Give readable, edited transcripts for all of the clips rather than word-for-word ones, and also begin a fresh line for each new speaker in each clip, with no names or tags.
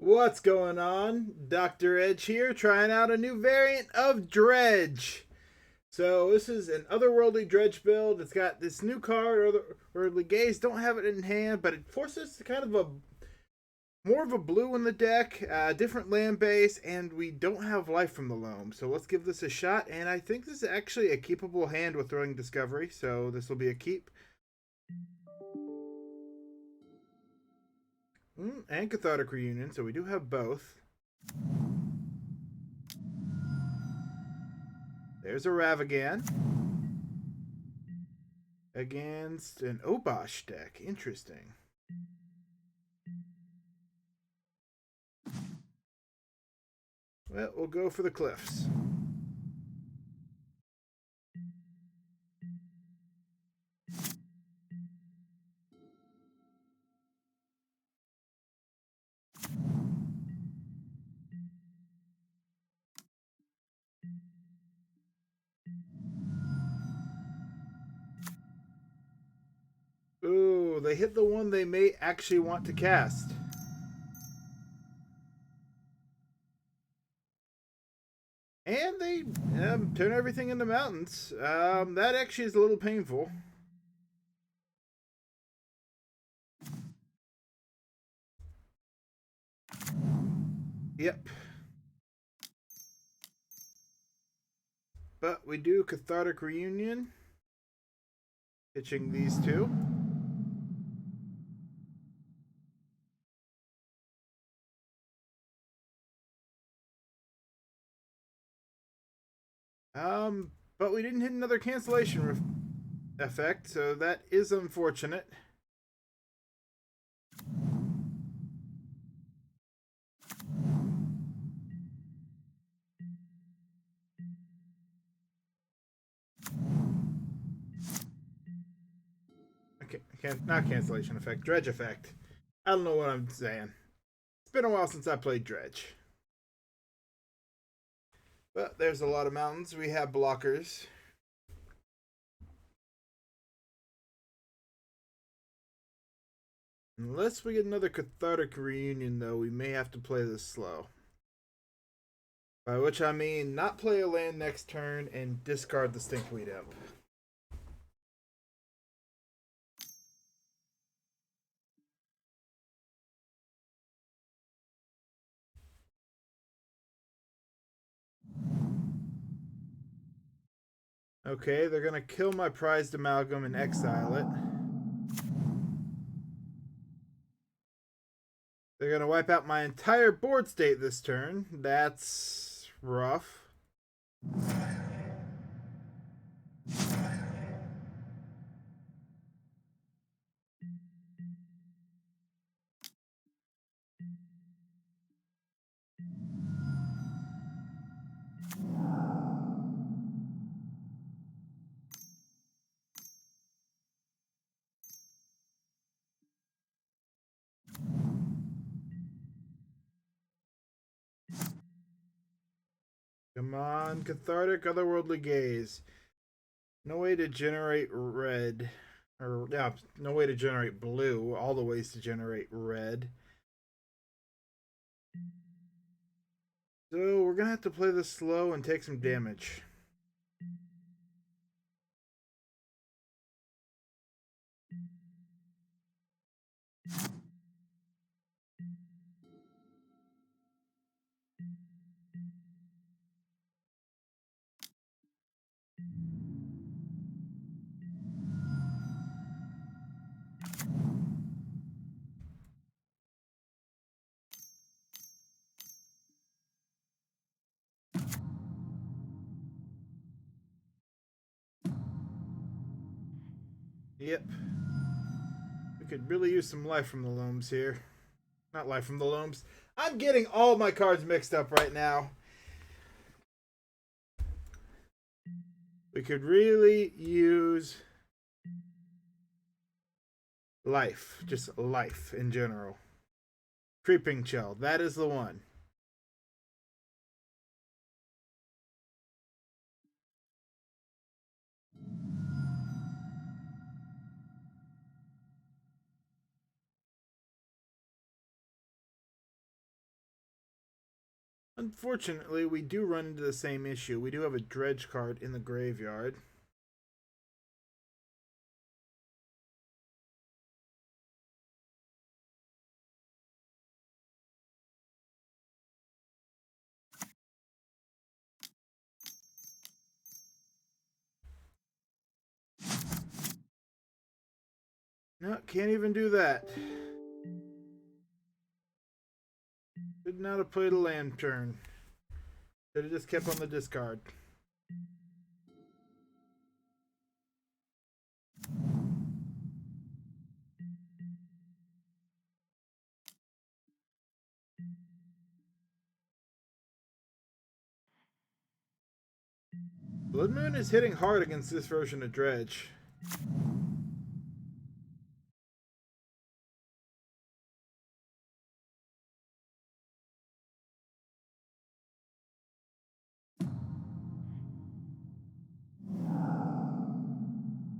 What's going on? Dr. Edge here, trying out a new variant of Dredge. So this is an Otherworldly Dredge build. It's got this new card, Otherworldly Gaze. Don't have it in hand, but it forces kind of a more of a blue in the deck, different land base, and we don't have life from the loam. So let's give this a shot. And I think this is actually a keepable hand with Throwing Discovery, so this will be a keep. And Cathartic Reunion, so we do have both. There's a Ravagan against an Obosh deck. Interesting. Well, we'll go for the Cliffs. Ooh, they hit the one they may actually want to cast. And they turn everything into mountains. That actually is a little painful. Yep. But we do Cathartic Reunion. Pitching these two. But we didn't hit another cancellation effect, so that is unfortunate. Not cancellation effect, Dredge effect. I don't know what I'm saying. It's been a while since I played Dredge. But there's a lot of mountains. We have blockers. Unless we get another Cathartic Reunion, though, we may have to play this slow. By which I mean not play a land next turn and discard the Stinkweed Imp. Okay, they're going to kill my prized Amalgam and exile it. They're going to wipe out my entire board state this turn. That's rough. Come on, Cathartic, Otherworldly Gaze. No way to generate red. Or, yeah, no way to generate blue. All the ways to generate red. So we're going to have to play this slow and take some damage. Yep. We could really use some life from the loams here. Not life from the loams. I'm getting all my cards mixed up right now. We could really use life. Just life in general. Creeping Chill. That is the one. Unfortunately, we do run into the same issue. We do have a Dredge card in the graveyard. No, can't even do that. Should not have played a Lantern. Should have just kept on the discard. Blood Moon is hitting hard against this version of Dredge.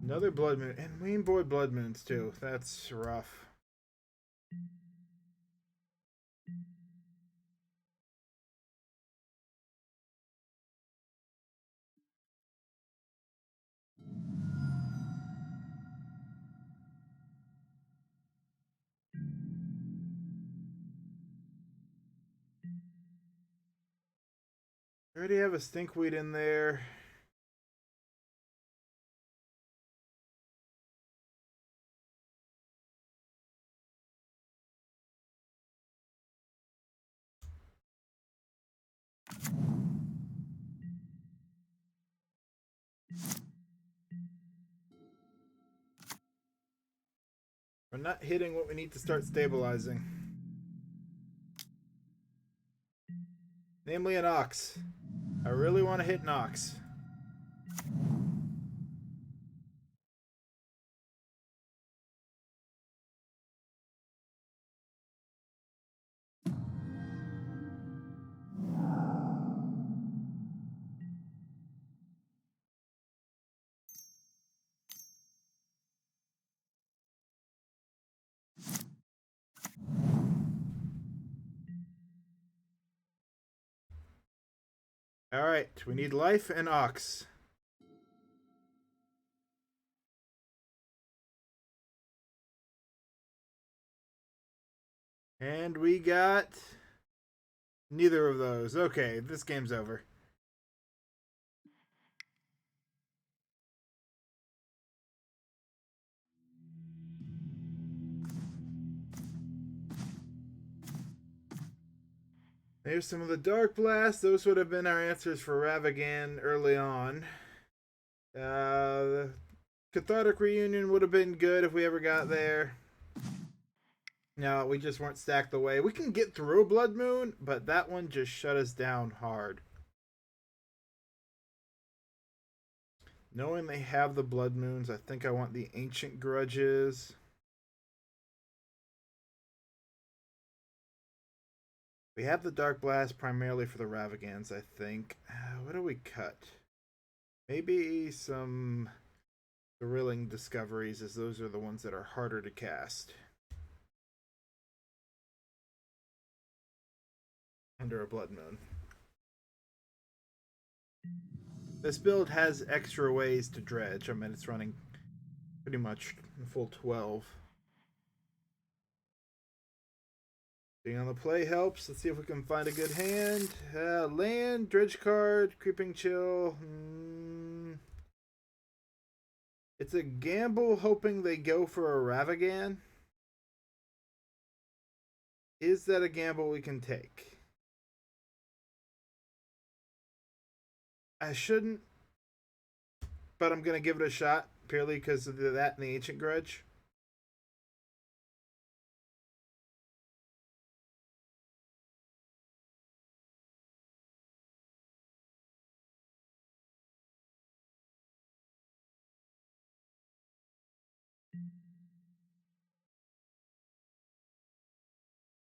Another Blood Moon. And we avoid Blood Moons too. That's rough. I already have a Stinkweed in there. We're not hitting what we need to start stabilizing. Namely an Ox. I really want to hit an Ox. Alright, we need life and Ox. And we got neither of those. Okay, this game's over. There's some of the Darkblast. Those would have been our answers for Ravagan early on. The Cathartic Reunion would have been good if we ever got there. No, we just weren't stacked the way. We can get through a Blood Moon, but that one just shut us down hard. Knowing they have the Blood Moons, I think I want the Ancient Grudges. We have the Darkblast primarily for the Ravagans, I think. What do we cut? Maybe some Thrilling Discoveries, as those are the ones that are harder to cast. Under a Blood Moon. This build has extra ways to dredge. I mean, it's running pretty much full 12. Being on the play helps. Let's see if we can find a good hand. Land, Dredge card, Creeping Chill. It's a gamble hoping they go for a Ravagan. Is that a gamble we can take? I shouldn't, but I'm going to give it a shot purely because of that and the Ancient Grudge.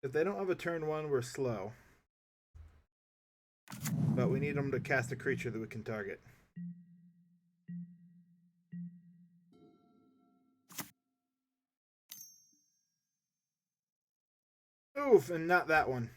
If they don't have a turn one, we're slow. But we need them to cast a creature that we can target. Oof, and not that one.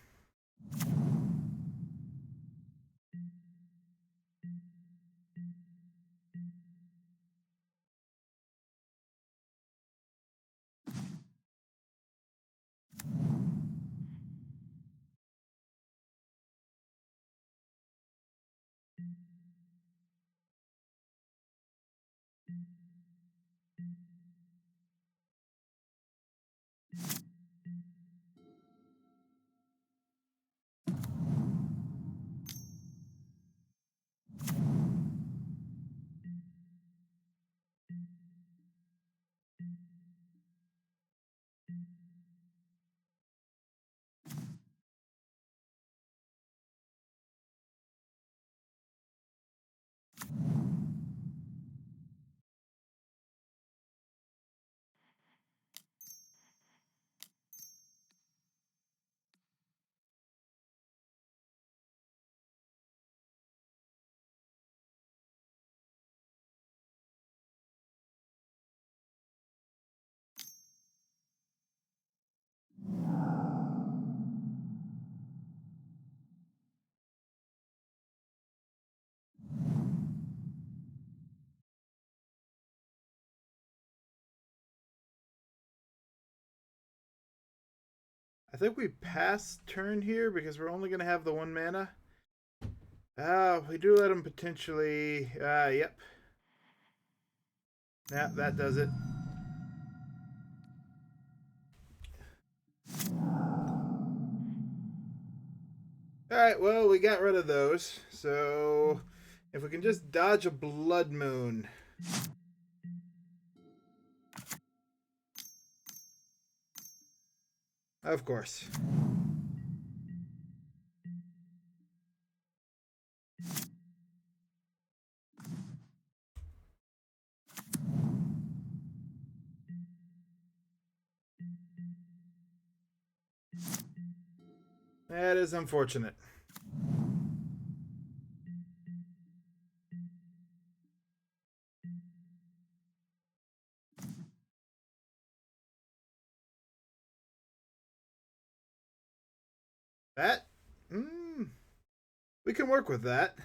I think we pass turn here because we're only going to have the 1 mana. We do let him potentially... yep. Yeah, that does it. Alright, well, we got rid of those. So, if we can just dodge a Blood Moon. Of course. That is unfortunate. That? We can work with that.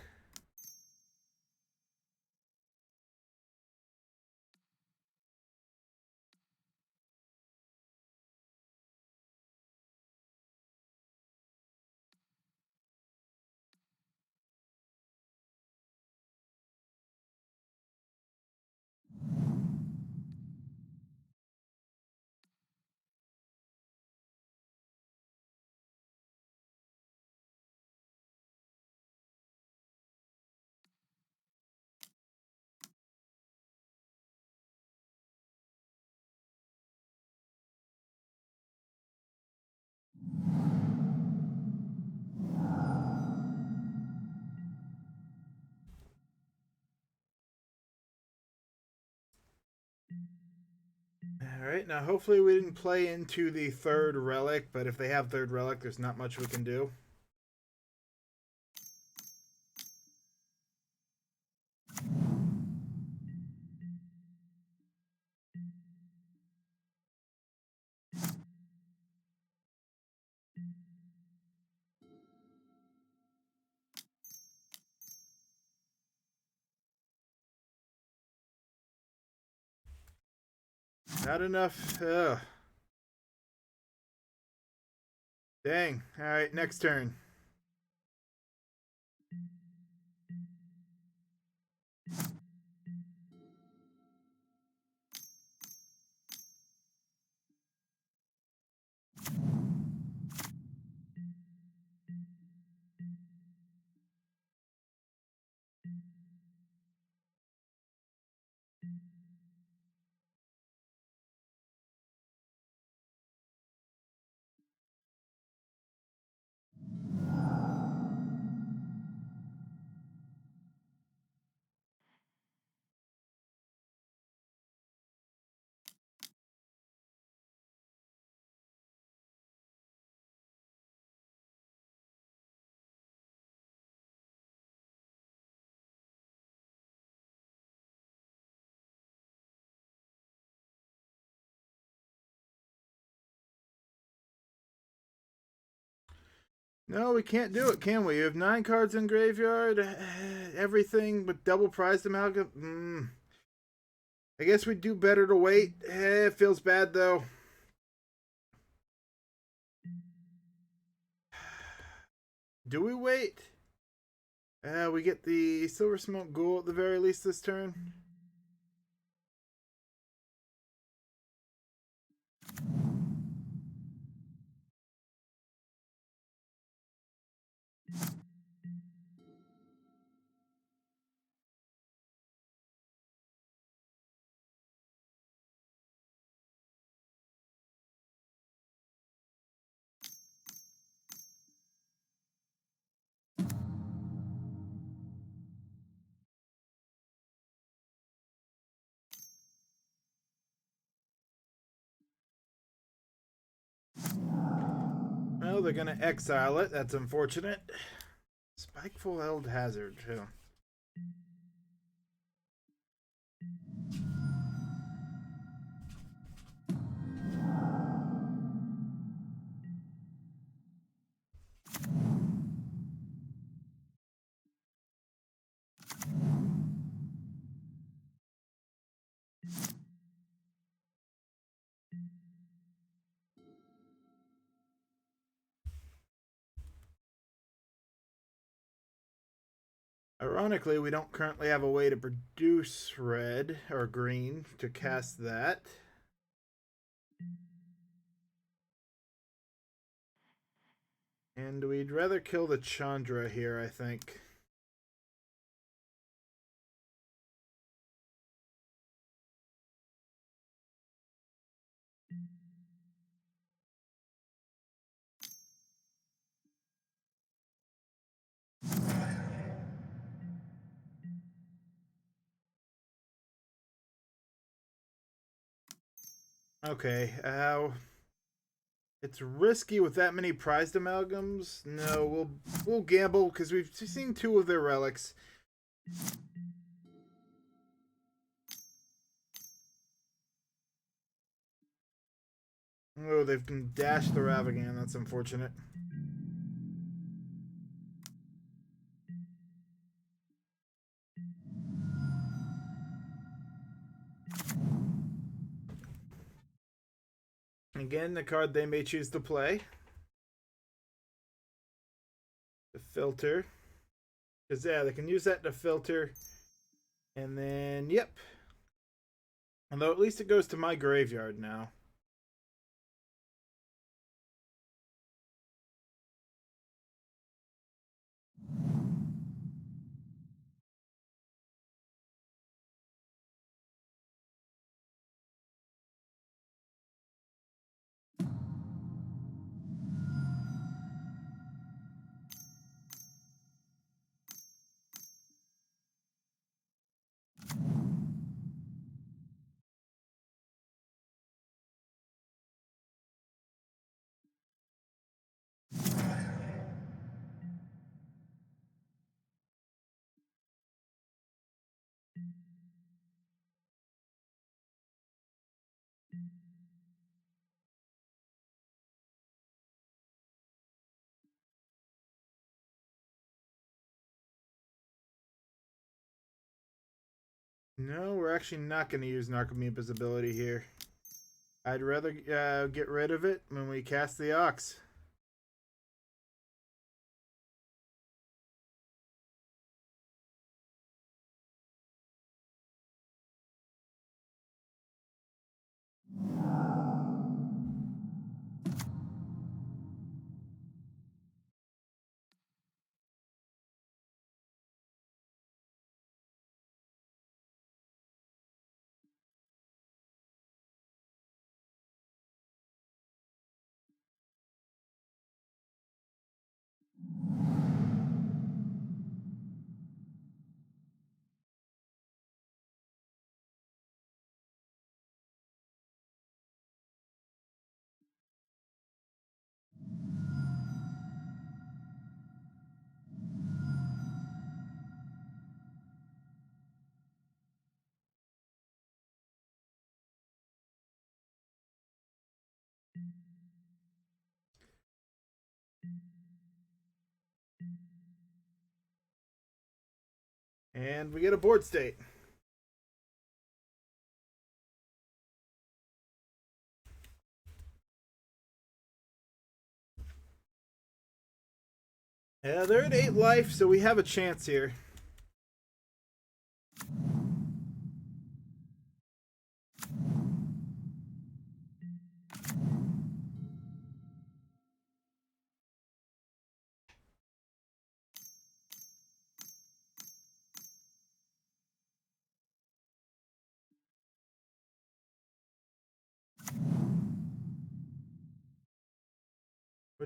Alright, now hopefully we didn't play into the 3rd relic, but if they have 3rd relic, there's not much we can do. Not enough. Ugh. Dang. Alright, next turn. No, we can't do it, can we? You have 9 cards in graveyard. Everything with double prized amalgam. I guess we'd do better to wait. It feels bad, though. Do we wait? We get the Silversmote Ghoul at the very least this turn. Well, they're going to exile it. That's unfortunate. Spikeful held hazard, too. Ironically, we don't currently have a way to produce red or green to cast that. And we'd rather kill the Chandra here, I think. Okay, it's risky with that many prized amalgams. No, we'll gamble because we've seen 2 of their relics. Oh, they've dashed the Ravagan. That's unfortunate. Again, the card they may choose to play. The filter. Because, yeah, they can use that to filter. And then, yep. Although at least it goes to my graveyard now. No, we're actually not going to use Narcomoeba's ability here. I'd rather get rid of it when we cast the Ox. And we get a board state. Yeah, they're at 8 life, so we have a chance here.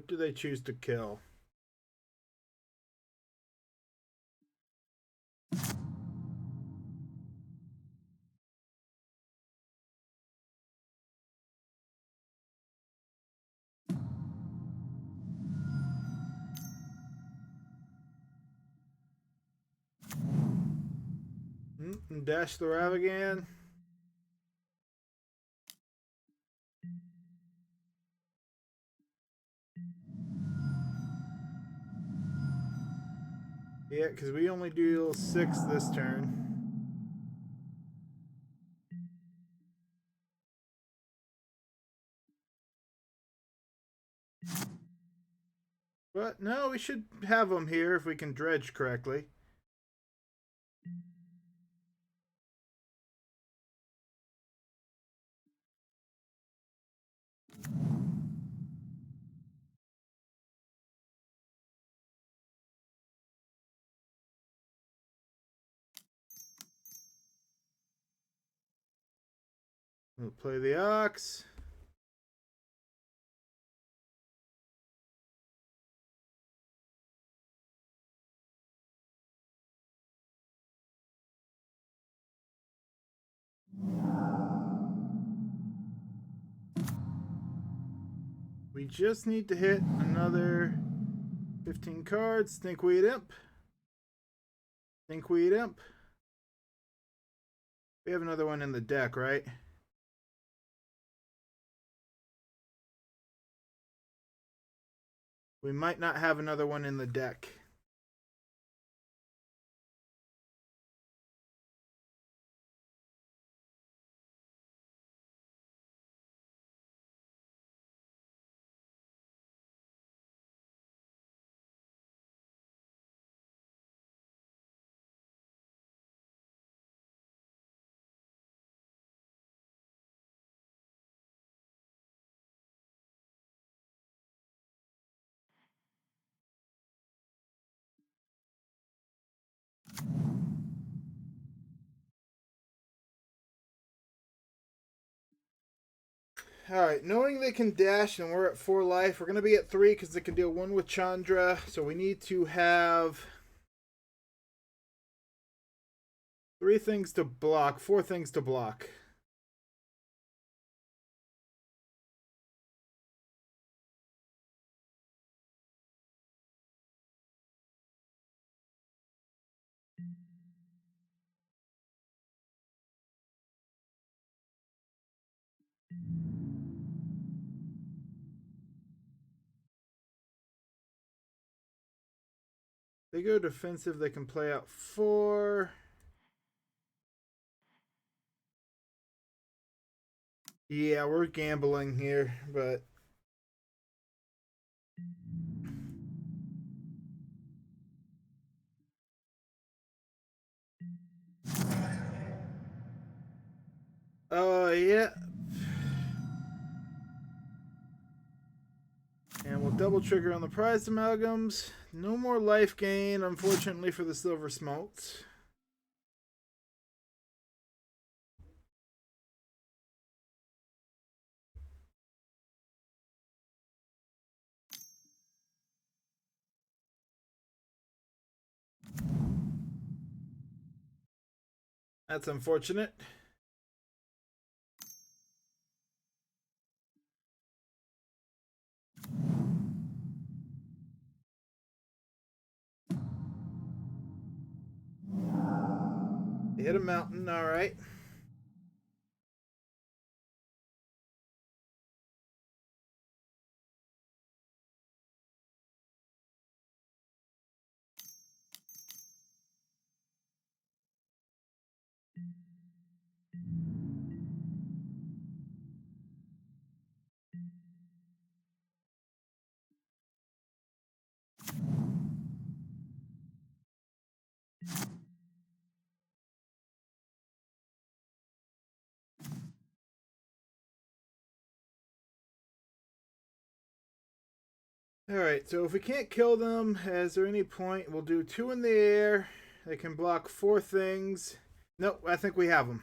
What do they choose to kill? And dash the Ravagan. Yeah, because we only deal 6 this turn. But no, we should have them here if we can dredge correctly. We'll play the Ox. We just need to hit another 15 cards. Stinkweed Imp. Stinkweed Imp. We have another one in the deck, right? We might not have another one in the deck. Alright, knowing they can dash and we're at 4 life, we're going to be at 3 because they can deal 1 with Chandra. So we need to have 3 things to block, 4 things to block. They go defensive, they can play out 4. Yeah, we're gambling here, but oh, yeah. And we'll double trigger on the prize amalgams. No more life gain, unfortunately, for the Silversmote. That's unfortunate. They hit a mountain, all right. Alright, so if we can't kill them, is there any point? We'll do 2 in the air. They can block 4 things. Nope, I think we have them.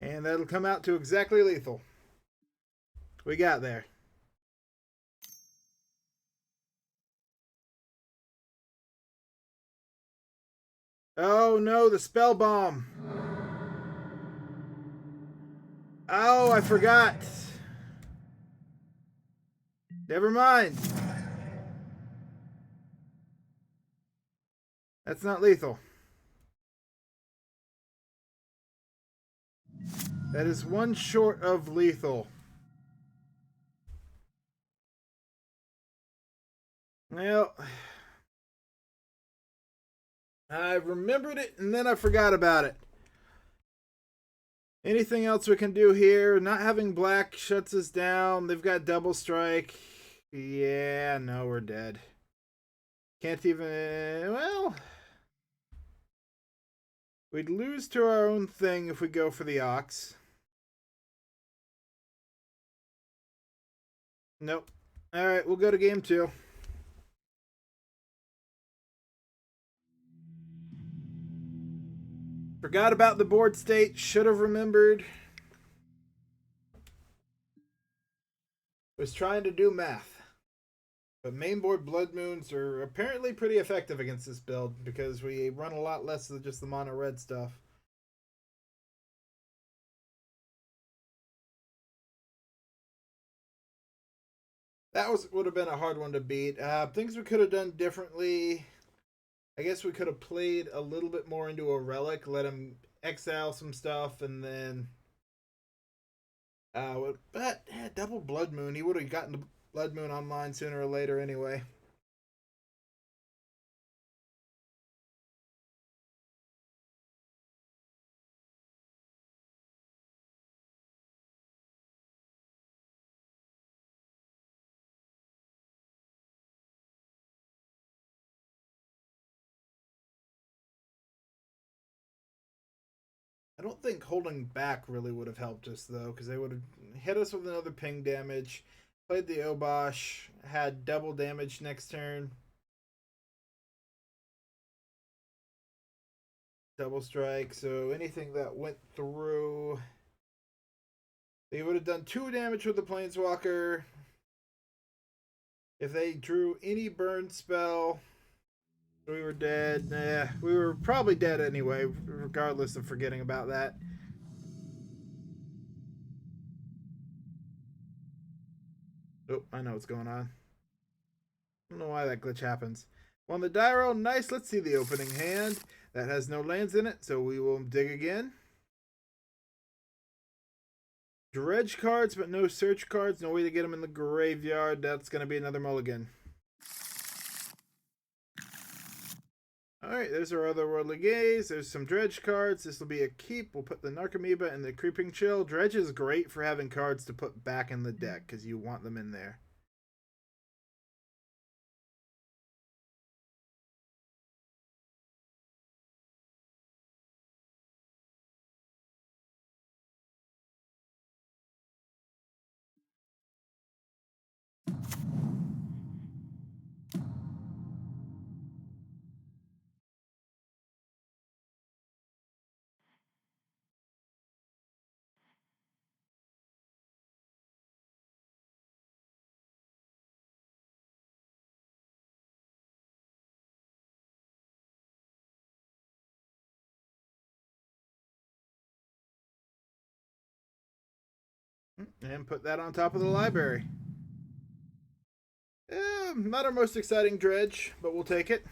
And that'll come out to exactly lethal. We got there. Oh no, the spell bomb. Oh, I forgot. Never mind. That's not lethal. That is one short of lethal. Well, I remembered it and then I forgot about it. Anything else we can do here? Not having black shuts us down. They've got double strike. Yeah, no, we're dead. Can't even... Well... We'd lose to our own thing if we go for the Ox. Nope. Alright, we'll go to game 2. Forgot about the board state. Should have remembered. Was trying to do math. But mainboard Blood Moons are apparently pretty effective against this build because we run a lot less than just the mono red stuff. That would have been a hard one to beat. Things we could have done differently. I guess we could have played a little bit more into a relic, let him exile some stuff, and then... but double Blood Moon. He would have gotten the Blood Moon online sooner or later anyway. I don't think holding back really would have helped us, though, because they would have hit us with another ping damage, played the Obosh, had double damage next turn. Double strike, so anything that went through... They would have done 2 damage with the Planeswalker. If they drew any burn spell, we were dead. Nah, we were probably dead anyway, regardless of forgetting about that. Oh, I know what's going on. I don't know why that glitch happens. On the die roll, nice. Let's see the opening hand. That has no lands in it, so we will dig again. Dredge cards, but no search cards. No way to get them in the graveyard. That's going to be another mulligan. Alright, there's our Otherworldly Gaze. There's some Dredge cards. This will be a keep. We'll put the Narcomoeba and the Creeping Chill. Dredge is great for having cards to put back in the deck, because you want them in there. And put that on top of the library. Not our most exciting Dredge, but we'll take it.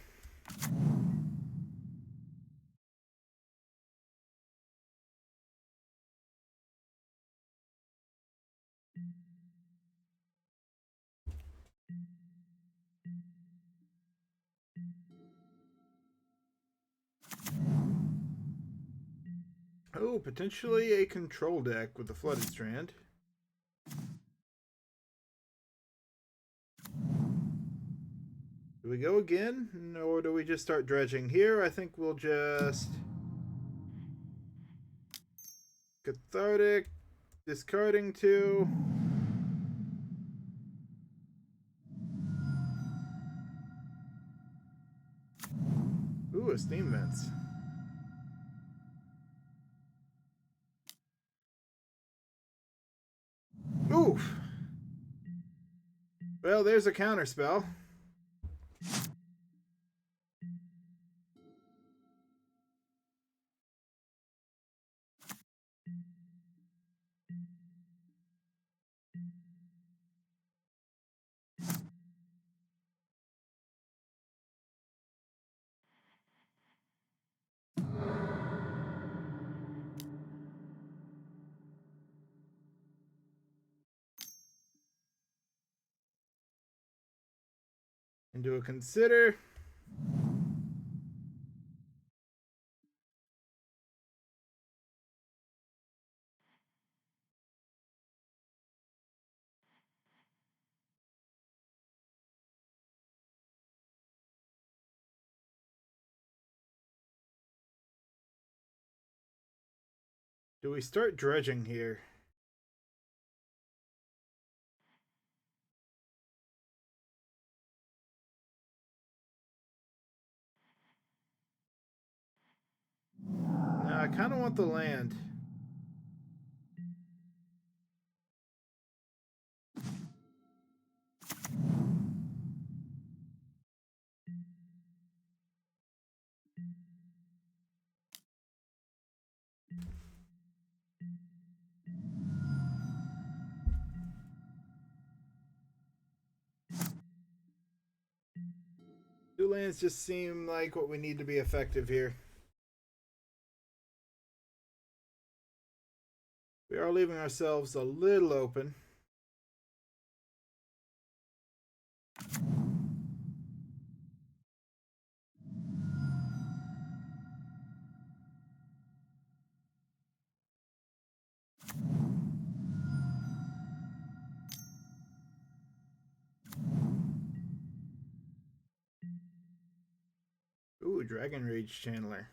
Oh, potentially a control deck with the Flooded Strand. Do we go again? Or do we just start dredging? Here, I think we'll just... Cathartic, discarding 2. steam vents. Oof. Well, there's a counter spell. And do a consider. Do we start dredging here? No, I kind of want the land. Two lands just seem like what we need to be effective here. We are leaving ourselves a little open. Ooh, Dragon Rage Channeler.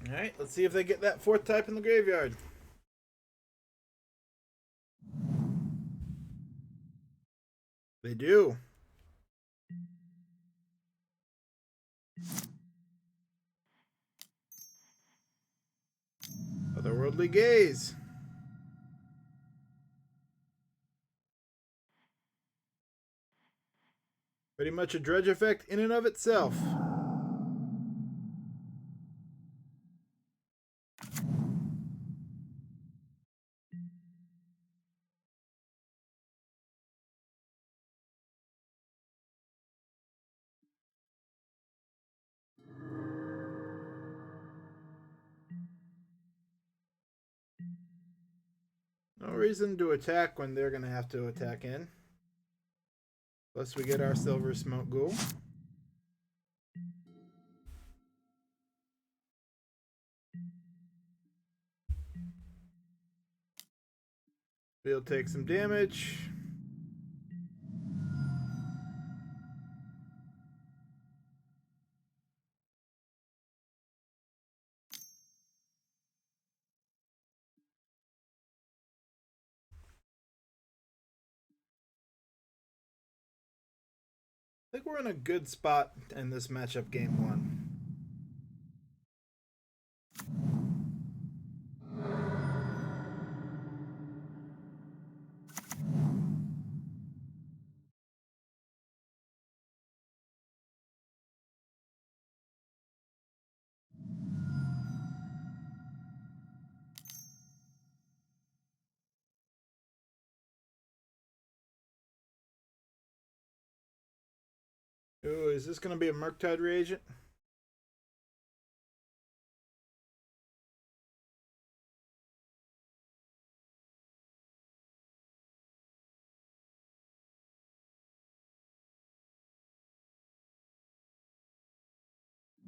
Alright, let's see if they get that fourth type in the graveyard. They do. Otherworldly Gaze. Pretty much a dredge effect in and of itself. No reason to attack when they're going to have to attack in. Plus we get our Silversmote Ghoul. We'll take some damage. I think we're in a good spot in this matchup game one. Ooh, is this going to be a Murktide reagent?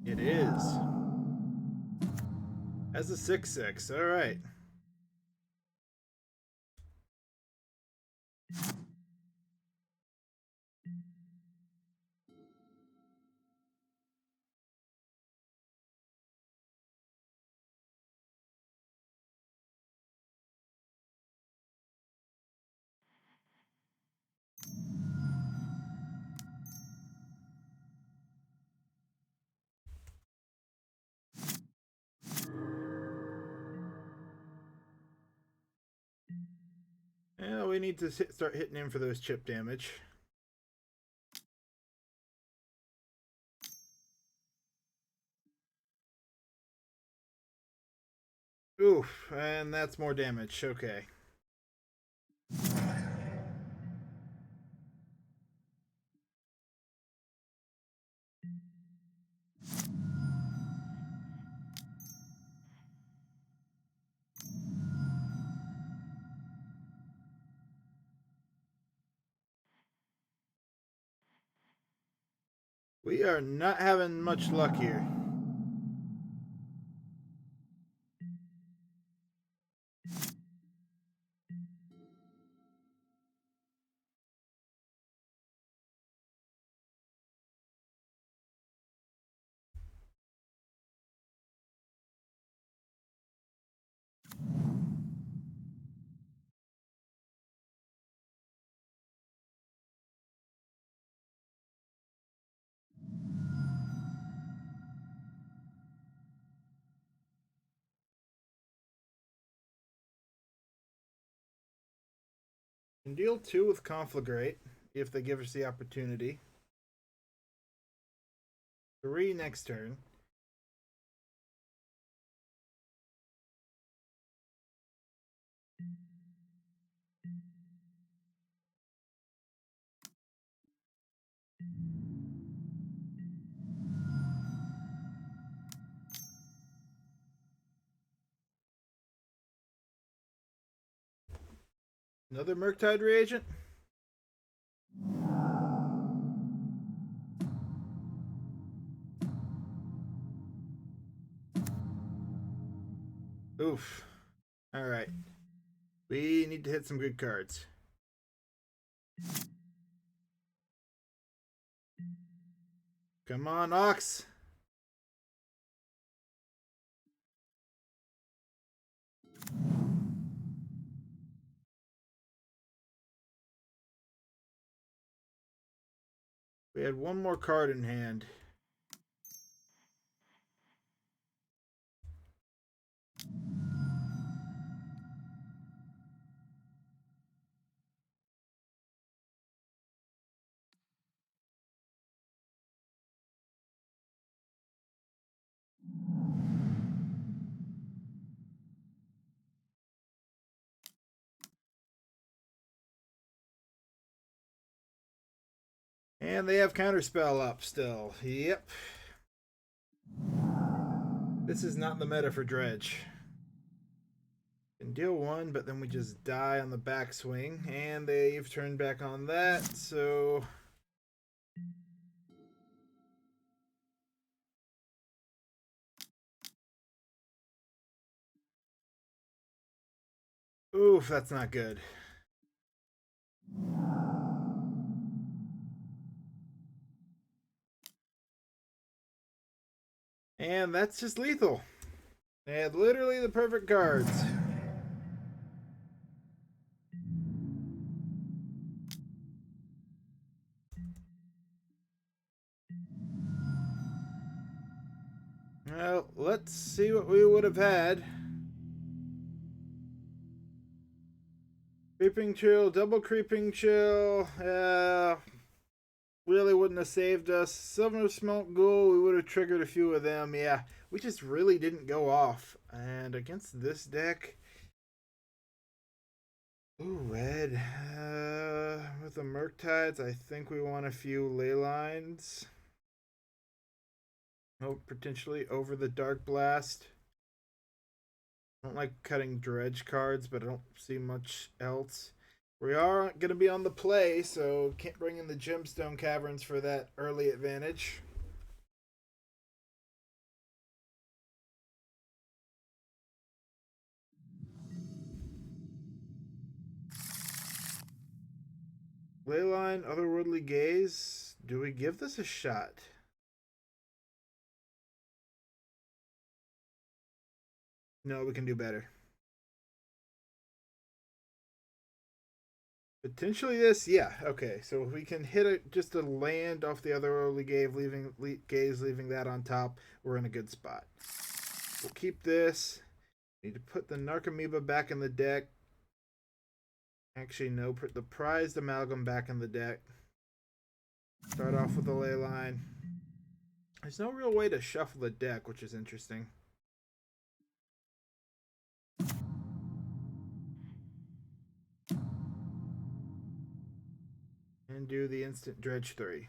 It is. As a 6/6. All right. Yeah, we need to start hitting in for those chip damage. Oof, and that's more damage. Okay. We are not having much luck here. And deal 2 with Conflagrate if they give us the opportunity. 3 next turn. Another Murktide reagent. Oof. Alright. We need to hit some good cards. Come on, Ox. We had one more card in hand. And they have Counterspell up still. Yep. This is not the meta for Dredge. Can deal 1, but then we just die on the backswing. And they've turned back on that, so... Oof, that's not good. And that's just lethal. They had literally the perfect cards. Well, let's see what we would have had. Creeping Chill, double Creeping Chill. Really wouldn't have saved us. Silversmote Ghoul, we would have triggered a few of them. Yeah, we just really didn't go off. And against this deck... Ooh, red. With the Murktides, I think we want a few ley lines. Oh, potentially over the Darkblast. I don't like cutting Dredge cards, but I don't see much else. We are going to be on the play, so can't bring in the Gemstone Caverns for that early advantage. Leyline, Otherworldly Gaze. Do we give this a shot? No, we can do better. Potentially this, yeah, okay. So if we can hit just a land off the Otherworldly Gaze, leaving that on top, we're in a good spot. We'll keep this. Need to put the Narcomoeba back in the deck. Actually, no. The prized Amalgam back in the deck. Start off with the ley line. There's no real way to shuffle the deck, which is interesting. And do the instant Dredge 3.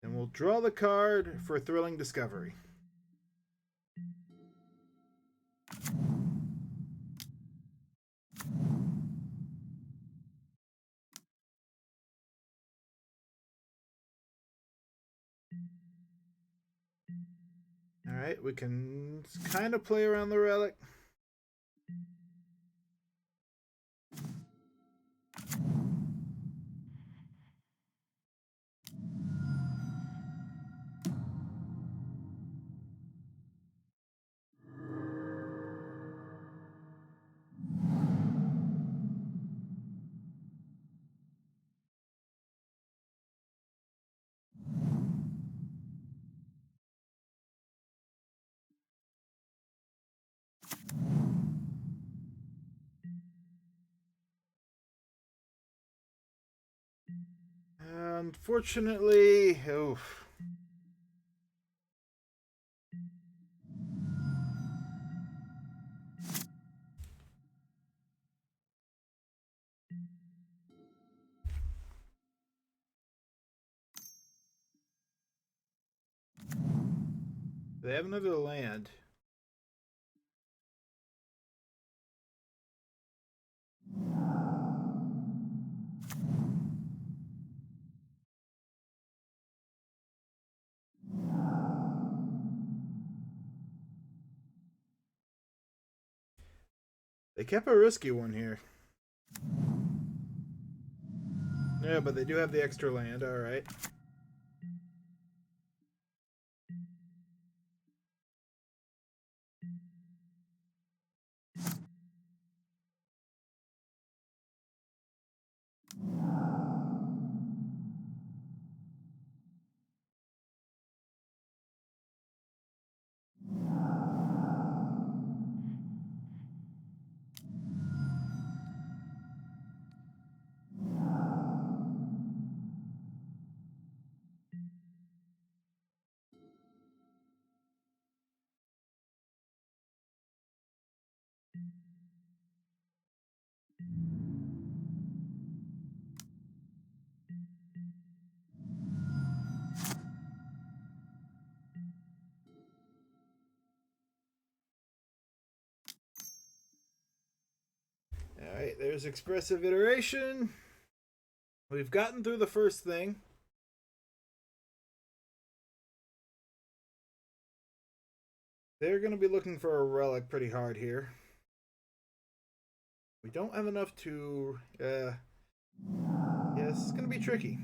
And we'll draw the card for Thrilling Discovery. Alright, we can kind of play around the relic. Unfortunately, oof. They have another land. They kept a risky one here. Yeah, but they do have the extra land, alright. Alright, there's Expressive Iteration. We've gotten through the first thing. They're going to be looking for a relic pretty hard here. We don't have enough to... yeah, this is going to be tricky.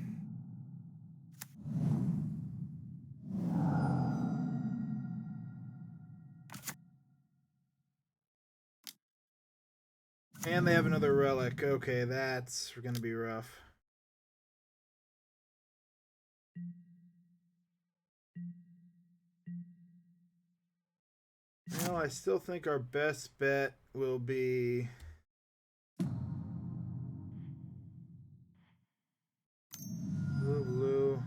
And they have another relic. Okay, that's going to be rough. Well, I still think our best bet will be... blue.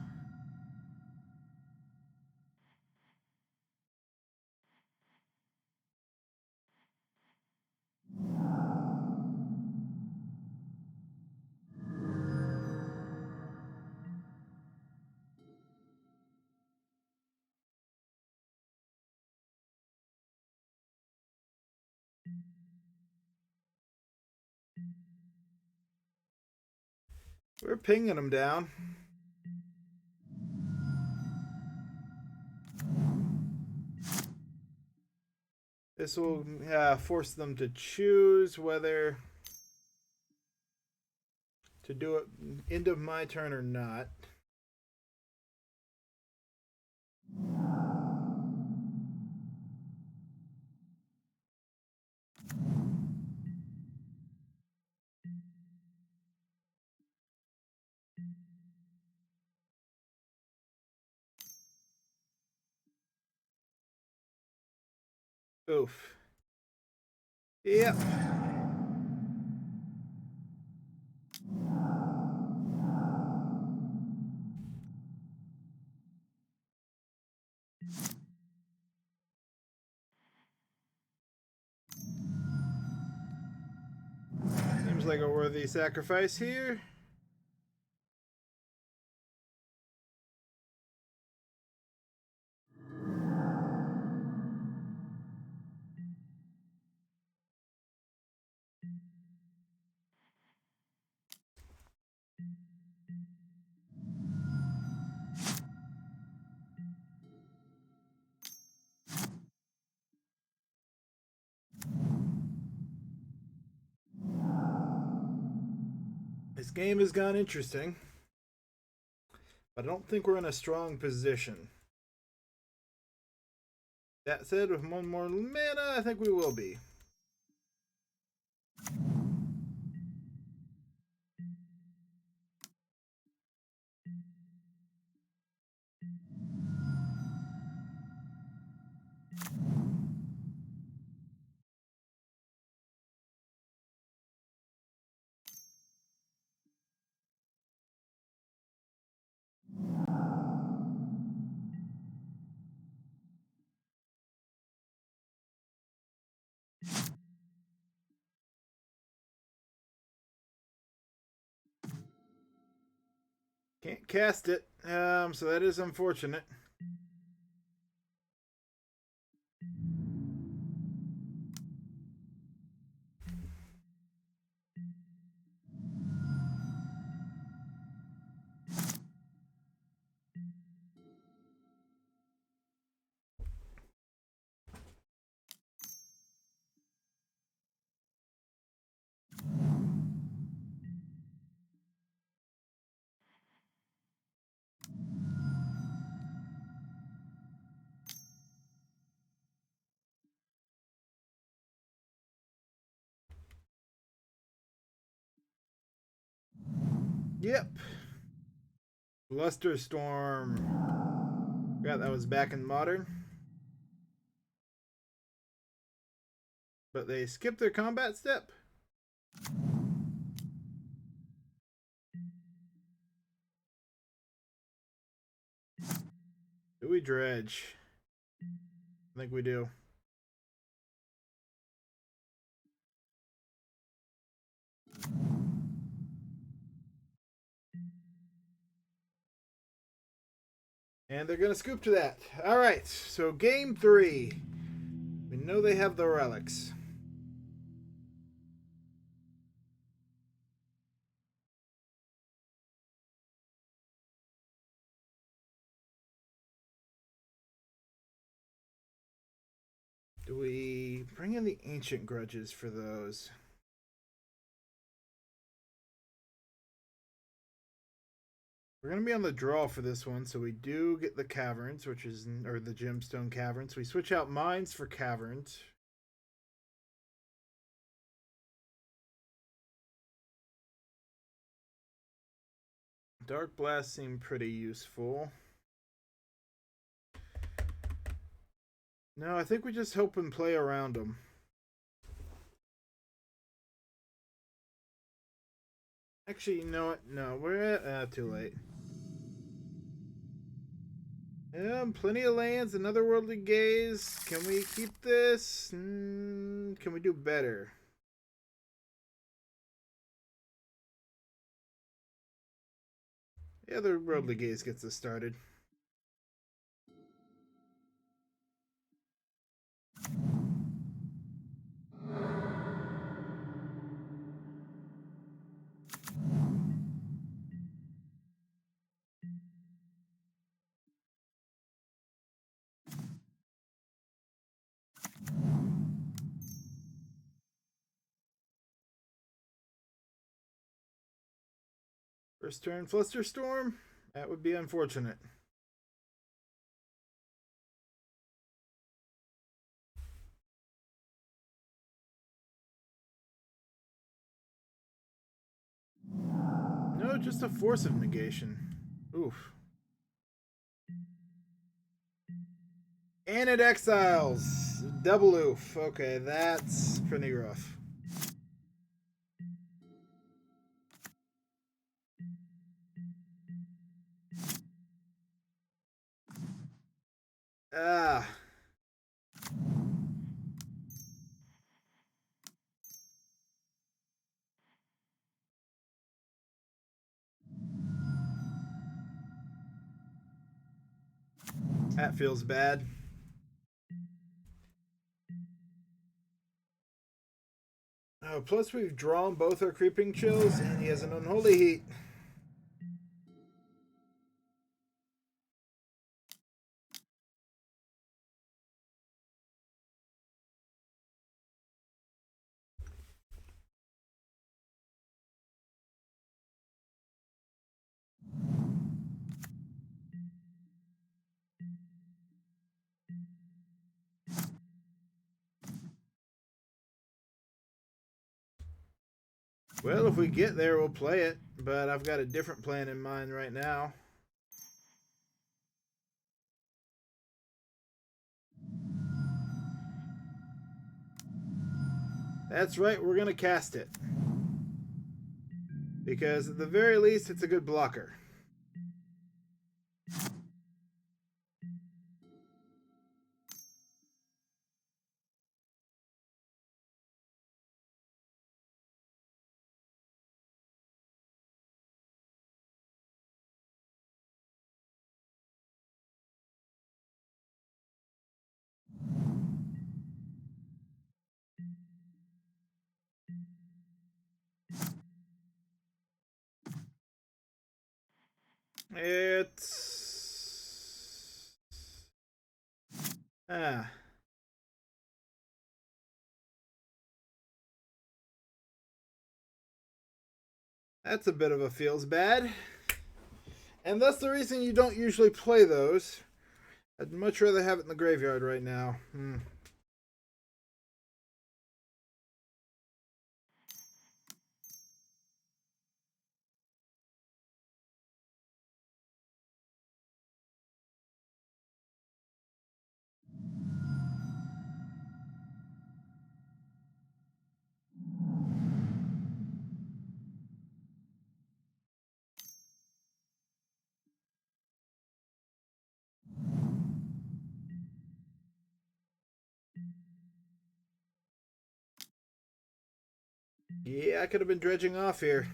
We're pinging them down. This will force them to choose whether to do it end of my turn or not. Oof. Yep. Seems like a worthy sacrifice here. This game has gone interesting, but I don't think we're in a strong position. That said, with one more mana, I think we will be. Can't cast it, so that is unfortunate. Yep. Blusterstorm. Forgot that was back in Modern. But they skipped their combat step. Do we dredge? I think we do. And they're going to scoop to that. All right, so game 3. We know they have the relics. Do we bring in the Ancient Grudges for those? We're going to be on the draw for this one, so we do get the Caverns, which is, or the Gemstone Caverns. We switch out Mines for Caverns. Darkblast seemed pretty useful. No, I think we just hope and play around them. Actually, you know what? No, we're at too late. Plenty of lands, another Worldly Gaze. Can we keep this? Can we do better? Yeah, the Worldly Gaze gets us started. First turn, Flusterstorm. That would be unfortunate. No, just a Force of Negation. Oof. And it exiles double oof. Okay, that's pretty rough. Ah. That feels bad. Oh, plus we've drawn both our creeping chills, and he has an unholy heat. Well, if we get there, we'll play it, but I've got a different plan in mind right now. That's right, we're going to cast it. Because at the very least, it's a good blocker. It's... Ah. That's a bit of a feels bad. And that's the reason you don't usually play those. I'd much rather have it in the graveyard right now. Yeah, I could have been dredging off here.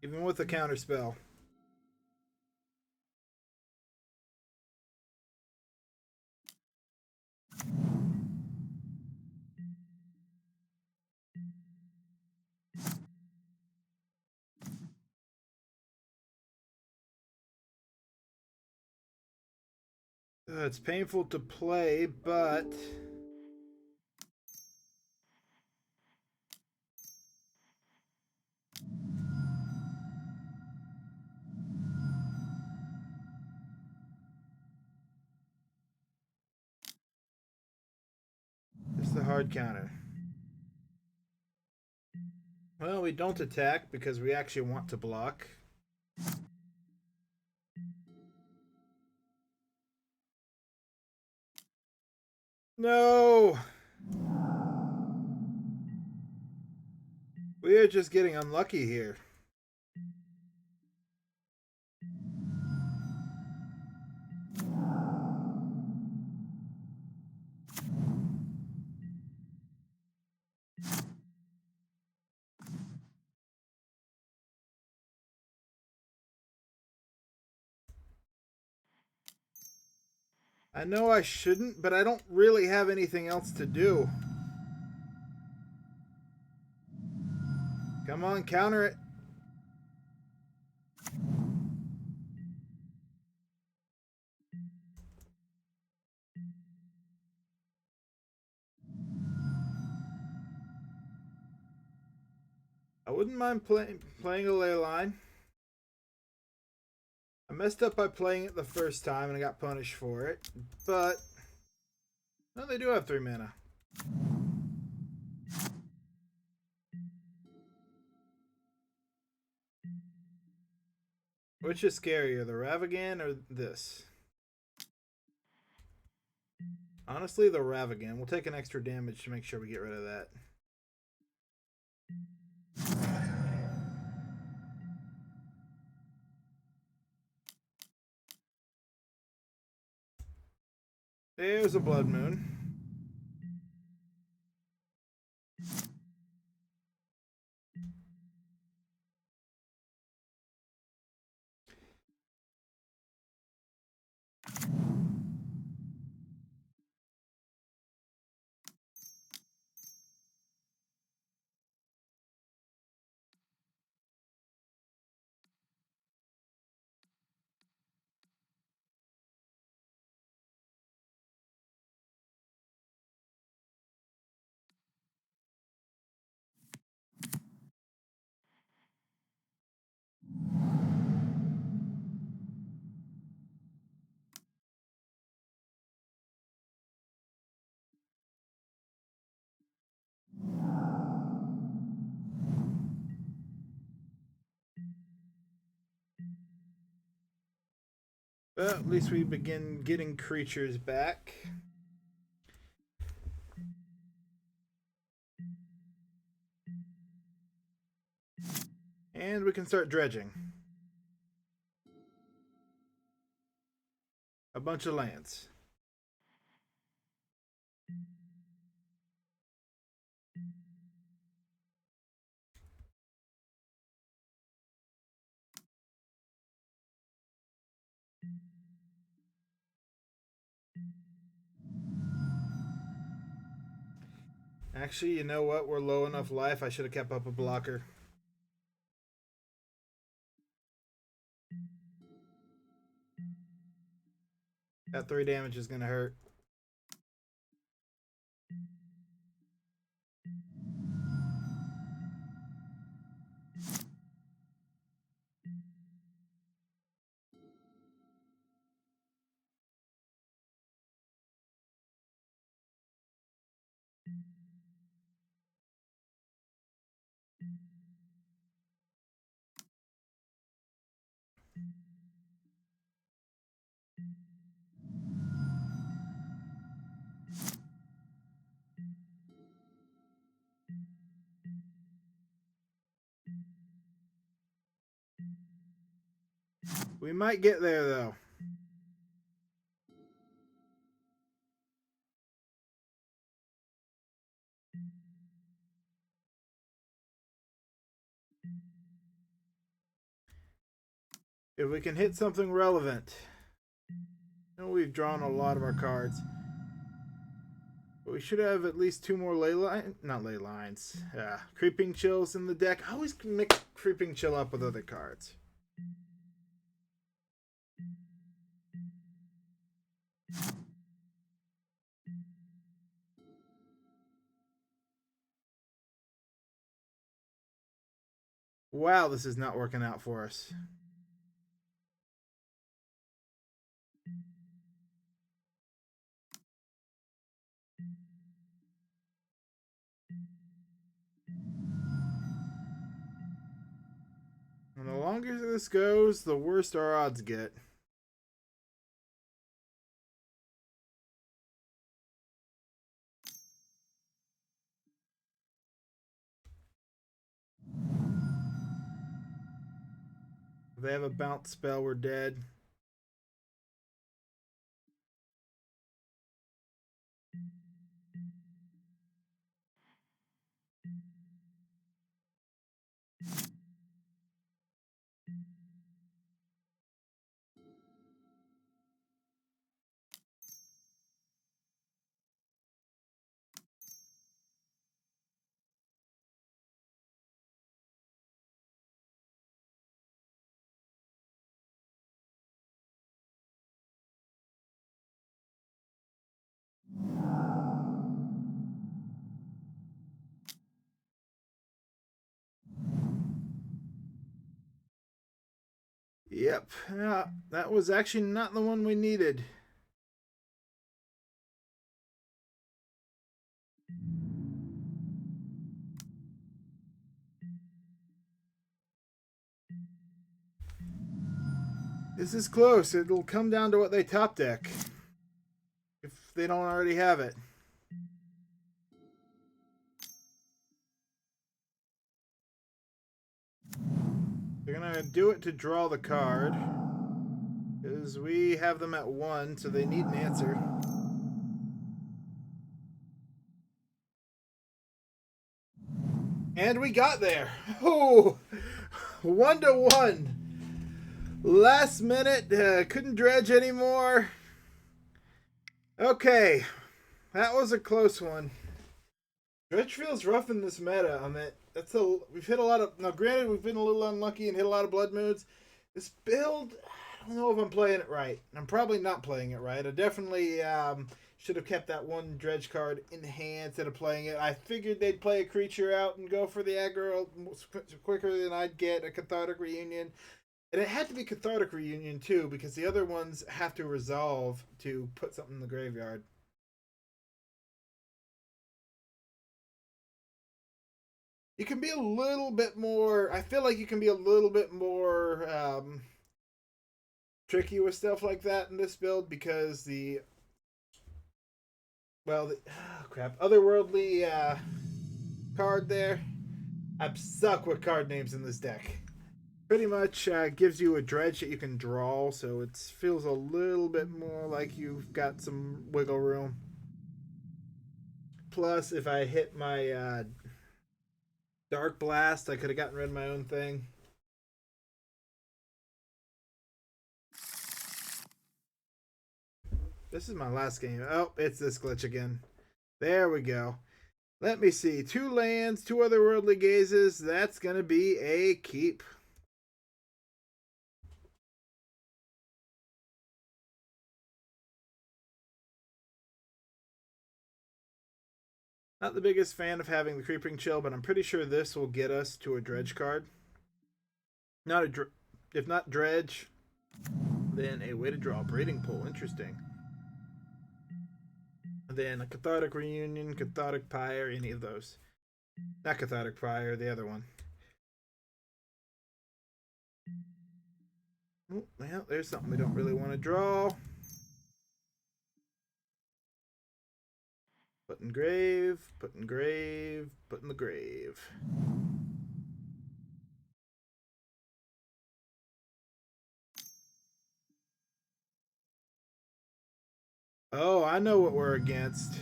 Even with the counter spell. It's painful to play, but... it's the hard counter. Well, we don't attack because we actually want to block. No! We are just getting unlucky here. I know I shouldn't, but I don't really have anything else to do. Come on, counter it. I wouldn't mind playing a ley line. I messed up by playing it the first time and I got punished for it, but... no, they do have 3 mana. Which is scarier, the Ravagan or this? Honestly, the Ravagan. We'll take an extra damage to make sure we get rid of that. There's a Blood Moon. Well, at least we begin getting creatures back. And we can start dredging. A bunch of lands. Actually, you know what? We're low enough life. I should have kept up a blocker. That 3 damage is going to hurt. We might get there, though. If we can hit something relevant. I know we've drawn a lot of our cards. But we should have at least 2 more ley lines. Creeping Chills in the deck. I always mix Creeping Chill up with other cards. Wow, this is not working out for us. And the longer this goes, the worse our odds get. If they have a bounce spell, we're dead. Yep, that was actually not the one we needed. This is close. It'll come down to what they top deck. If if they don't already have it. They're gonna do it to draw the card. Because we have them at 1, so they need an answer. And we got there. Oh, 1-1. Last minute, couldn't dredge anymore. Okay, that was a close one. Dredge feels rough in this meta. We've hit a lot of. Now, granted, we've been a little unlucky and hit a lot of blood moons. This build, I don't know if I'm playing it right. I'm probably not playing it right. I definitely should have kept that one dredge card in hand instead of playing it. I figured they'd play a creature out and go for the aggro quicker than I'd get a Cathartic Reunion. And it had to be Cathartic Reunion too, because the other ones have to resolve to put something in the graveyard. You can be a little bit more. I feel like you can be a little bit more tricky with stuff like that in this build because Otherworldly card there. I suck with card names in this deck. Pretty much gives you a dredge that you can draw, so it feels a little bit more like you've got some wiggle room. Plus, if I hit my Darkblast, I could have gotten rid of my own thing. This is my last game. Oh, it's this glitch again. There we go. Let me see. 2 lands, 2 otherworldly gazes. That's going to be a keep. Not the biggest fan of having the Creeping Chill, but I'm pretty sure this will get us to a dredge card. If not dredge, then a way to draw a breeding pool. Interesting. And then a Cathartic Reunion, Cathartic Pyre, any of those. Not Cathartic Pyre, the other one. Oh, well, there's something we don't really want to draw. Put in grave, put in grave, put in the grave. Oh, I know what we're against.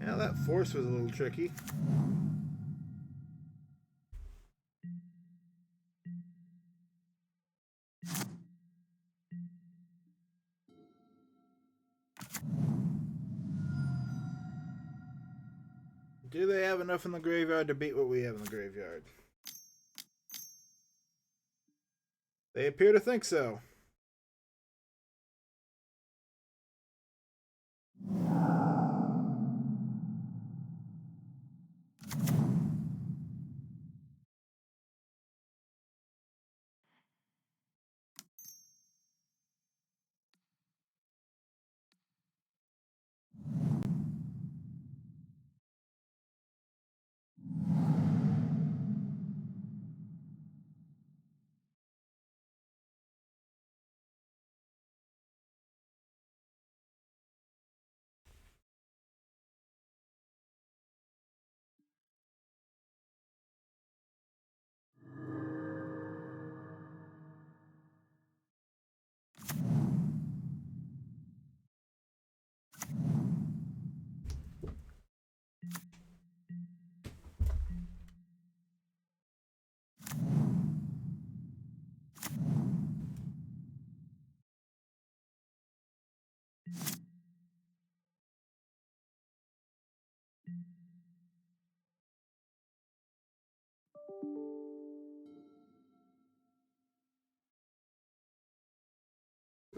Yeah, that force was a little tricky. Do they have enough in the graveyard to beat what we have in the graveyard? They appear to think so.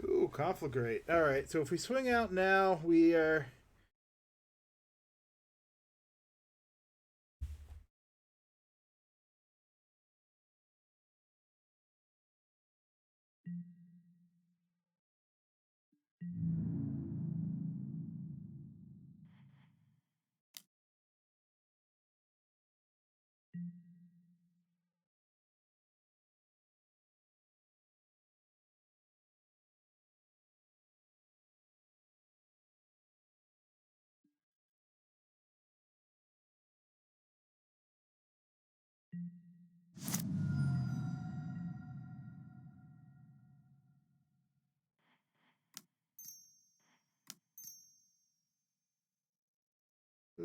Ooh, Conflagrate. Alright, so if we swing out now, we are...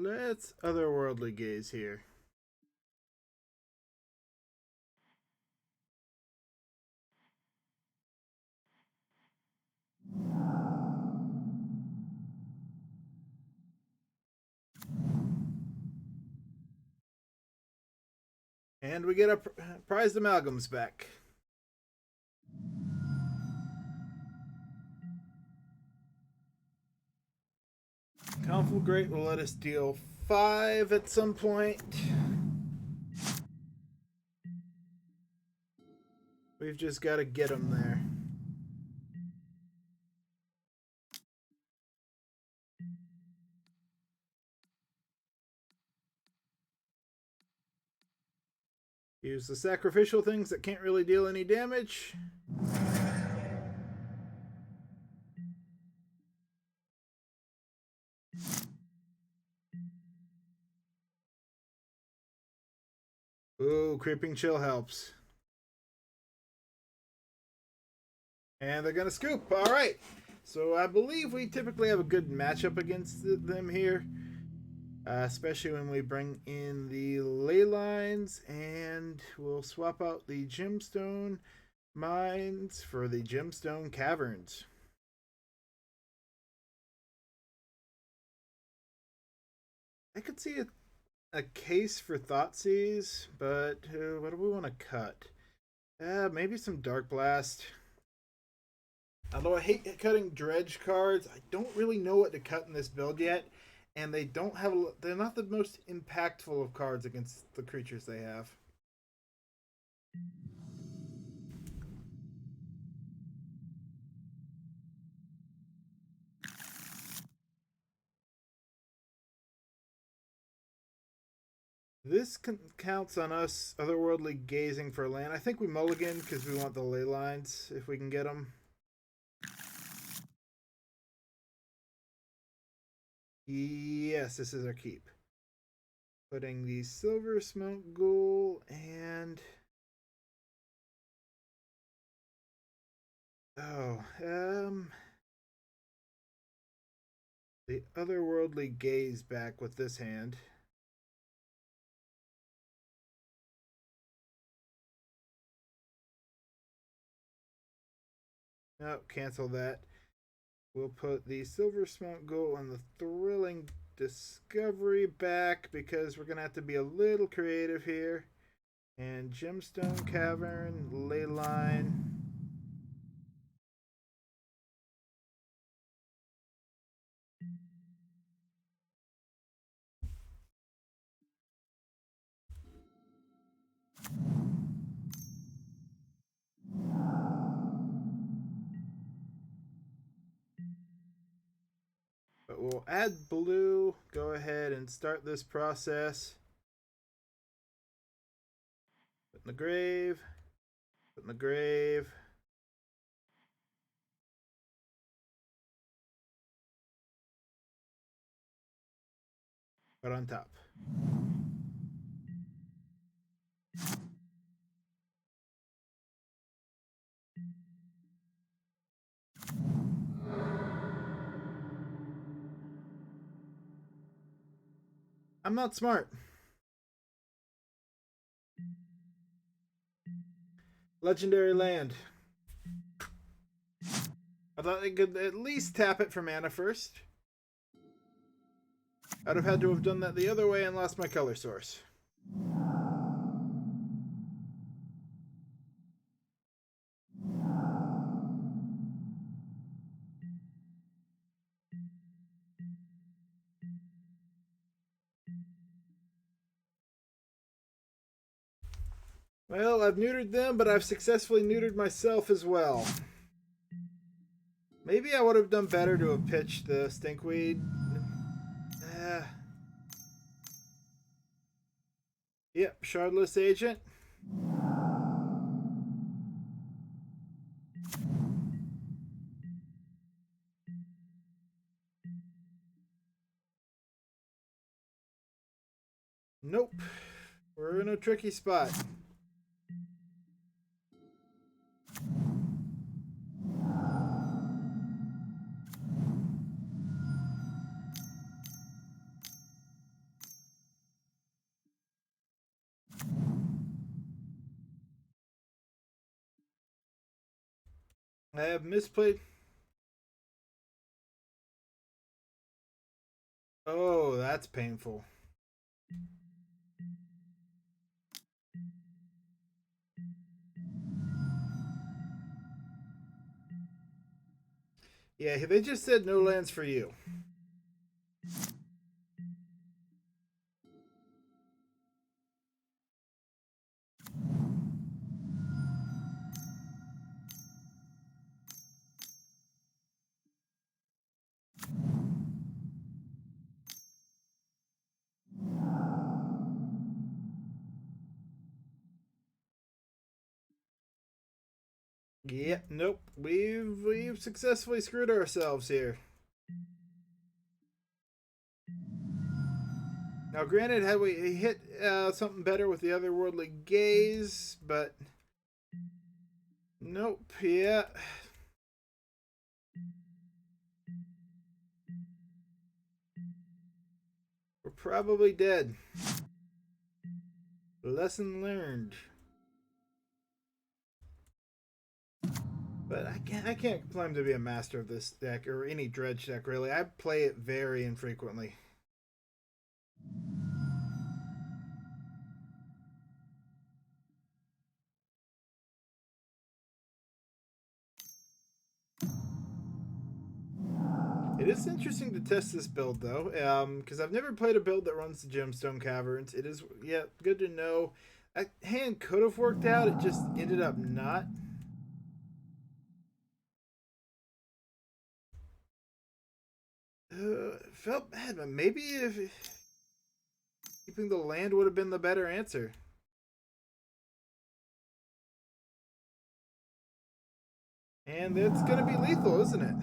Let's Otherworldly gaze here. And we get a prized Amalgams back. Conflagrate will let us deal 5 at some point. We've just got to get them there. Use the sacrificial things that can't really deal any damage. Ooh, Creeping Chill helps. And they're going to scoop. All right. So I believe we typically have a good matchup against them here. Especially when we bring in the ley lines. And we'll swap out the gemstone mines for the gemstone caverns. I could see a case for Thoughtseize, but what do we want to cut? Maybe some Darkblast. Although I hate cutting Dredge cards, I don't really know what to cut in this build yet, and they're not the most impactful of cards against the creatures they have. This counts on us Otherworldly gazing for land. I think we mulligan because we want the ley lines if we can get them. Yes, this is our keep. Putting the Silversmote Ghoul and... the Otherworldly gaze back with this hand. No, cancel that. We'll put the Silversmote Ghoul and the Thrilling Discovery back because we're going to have to be a little creative here. And Gemstone Cavern, Leyline. But we'll add blue. Go ahead and start this process. Put in the grave. Put in the grave. Put on top. I'm not smart. Legendary land. I thought they could at least tap it for mana first. I'd have had to have done that the other way and lost my color source. Well, I've neutered them, but I've successfully neutered myself as well. Maybe I would have done better to have pitched the Stinkweed. Yep, Shardless Agent. Nope. We're in a tricky spot. I have misplayed. Oh, that's painful. Yeah, they just said no lands for you. Yep, nope. We've successfully screwed ourselves here. Now, granted, had we hit something better with the Otherworldly Gaze, but nope. Yeah. We're probably dead. Lesson learned. But I can't claim to be a master of this deck or any Dredge deck really. I play it very infrequently. It is interesting to test this build though, because I've never played a build that runs the Gemstone Caverns. It is, yeah, good to know. That hand could have worked out. It just ended up not. Felt bad, but maybe if keeping the land would have been the better answer. And it's going to be lethal, isn't it?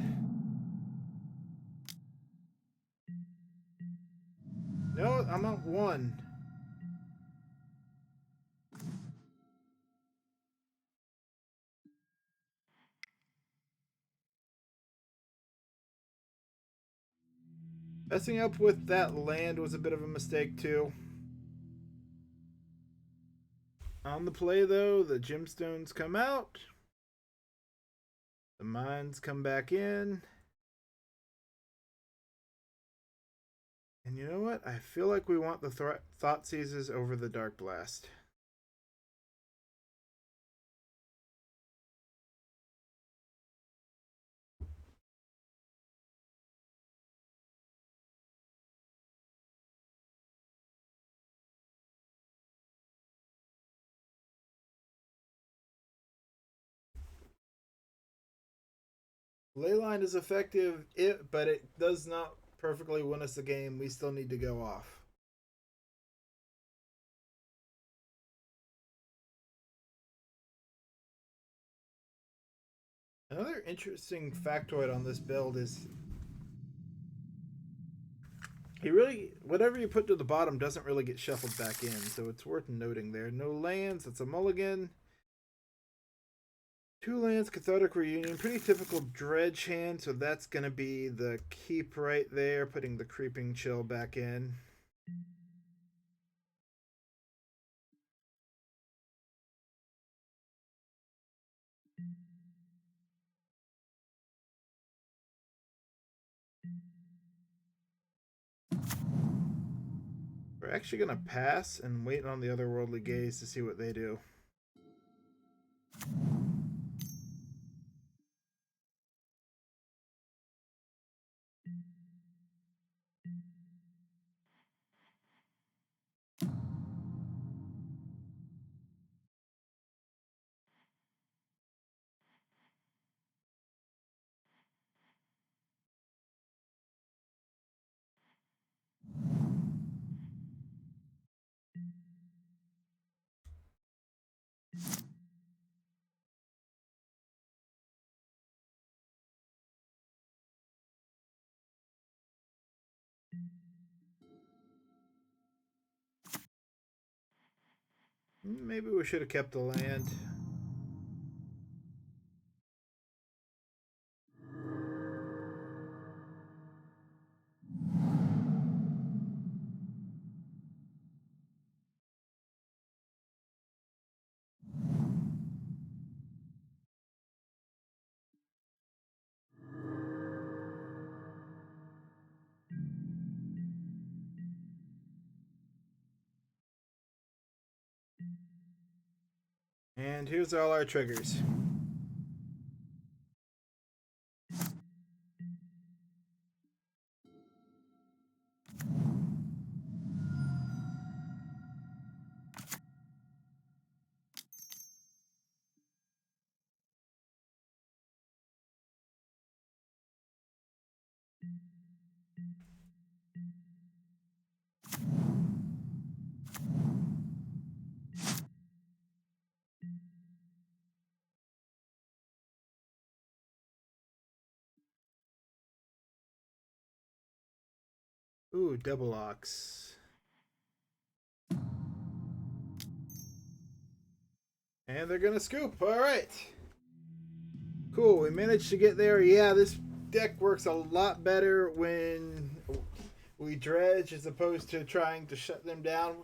No, I'm at 1. Messing up with that land was a bit of a mistake too. On the play though, the gemstones come out. The mines come back in. And you know what? I feel like we want the Thoughtseizes over the Darkblast. Leyline is effective, but it does not perfectly win us the game. We still need to go off. Another interesting factoid on this build is whatever you put to the bottom doesn't really get shuffled back in, so it's worth noting there. No lands, it's a mulligan. 2 lands, Cathartic Reunion, pretty typical Dredge hand, so that's going to be the keep right there, putting the Creeping Chill back in. We're actually going to pass and wait on the Otherworldly Gaze to see what they do. Maybe we should have kept the land. And here's all our triggers. Ooh, double ox. And they're gonna scoop. All right. Cool. We managed to get there. Yeah, this deck works a lot better when we dredge as opposed to trying to shut them down.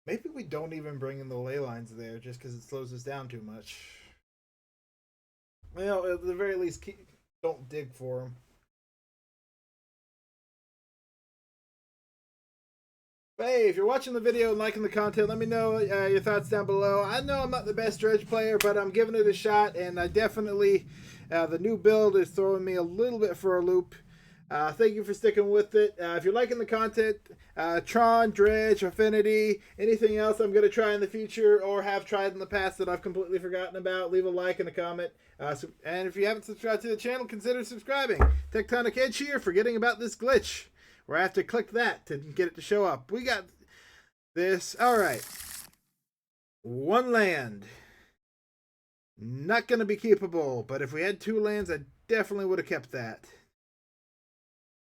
Maybe we don't even bring in the ley lines there just because it slows us down too much. Well, at the very least, don't dig for them. But hey, if you're watching the video and liking the content, let me know your thoughts down below. I know I'm not the best dredge player, but I'm giving it a shot, and I definitely, the new build is throwing me a little bit for a loop. Thank you for sticking with it. If you're liking the content, Tron, Dredge, Affinity, anything else I'm going to try in the future or have tried in the past that I've completely forgotten about, leave a like and a comment. And if you haven't subscribed to the channel, consider subscribing. Tectonic Edge here, forgetting about this glitch where I have to click that to get it to show up. We got this. All right. One land. Not going to be keepable, but if we had two lands, I definitely would have kept that.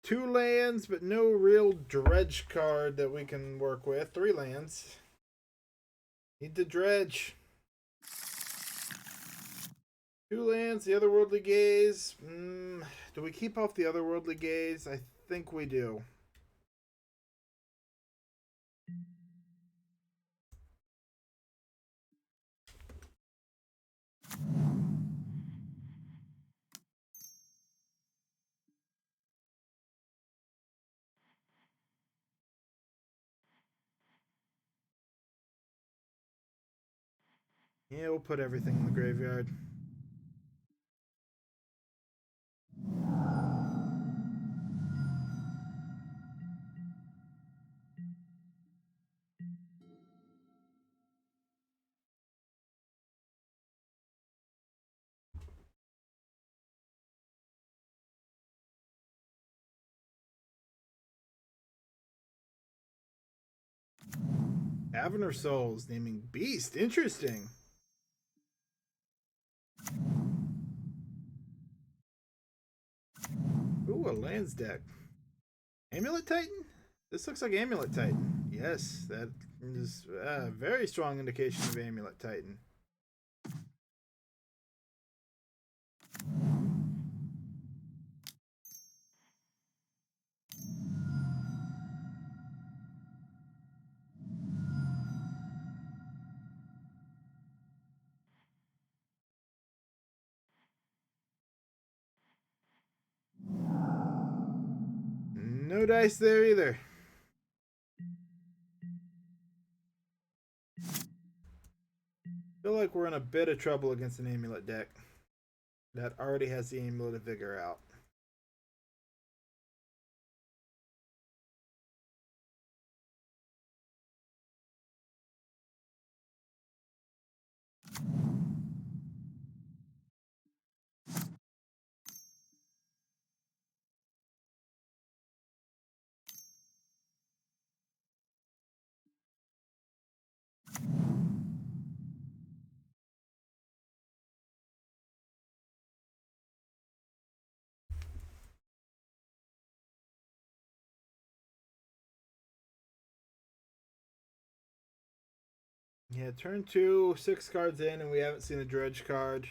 Two lands, but no real dredge card that we can work with. Three lands. Need to dredge. Two lands, the Otherworldly Gaze. Do we keep off the Otherworldly Gaze? I think we do. Yeah, we'll put everything in the graveyard. Avener Souls naming Beast. Interesting. Ooh, a lands deck. Amulet Titan? This looks like Amulet Titan. Yes, that is a very strong indication of Amulet Titan. No dice there either. like we're in a bit of trouble against an Amulet deck that already has the Amulet of Vigor out. Yeah, turn 2, 6 cards in, and we haven't seen a Dredge card.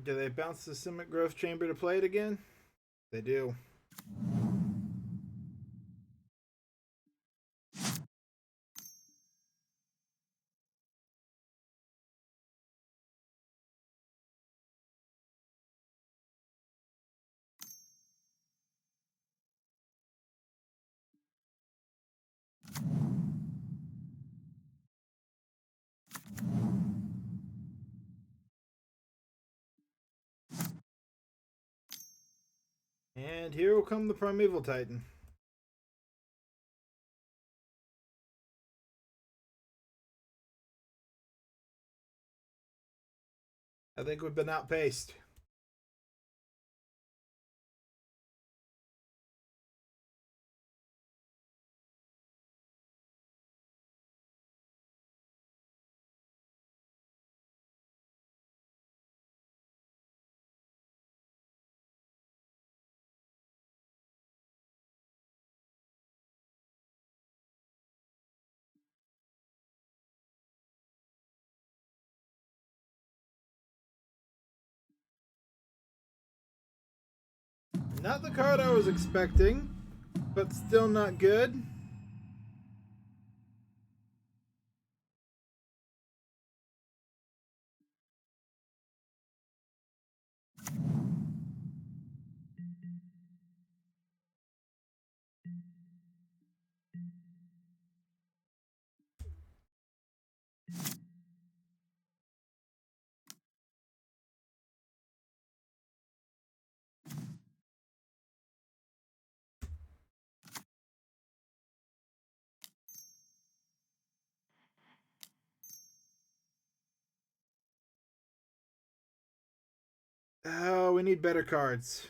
Do they bounce the Simic Growth Chamber to play it again? They do. And here will come the Primeval Titan. I think we've been outpaced. Not the card I was expecting, but still not good. Oh, we need better cards.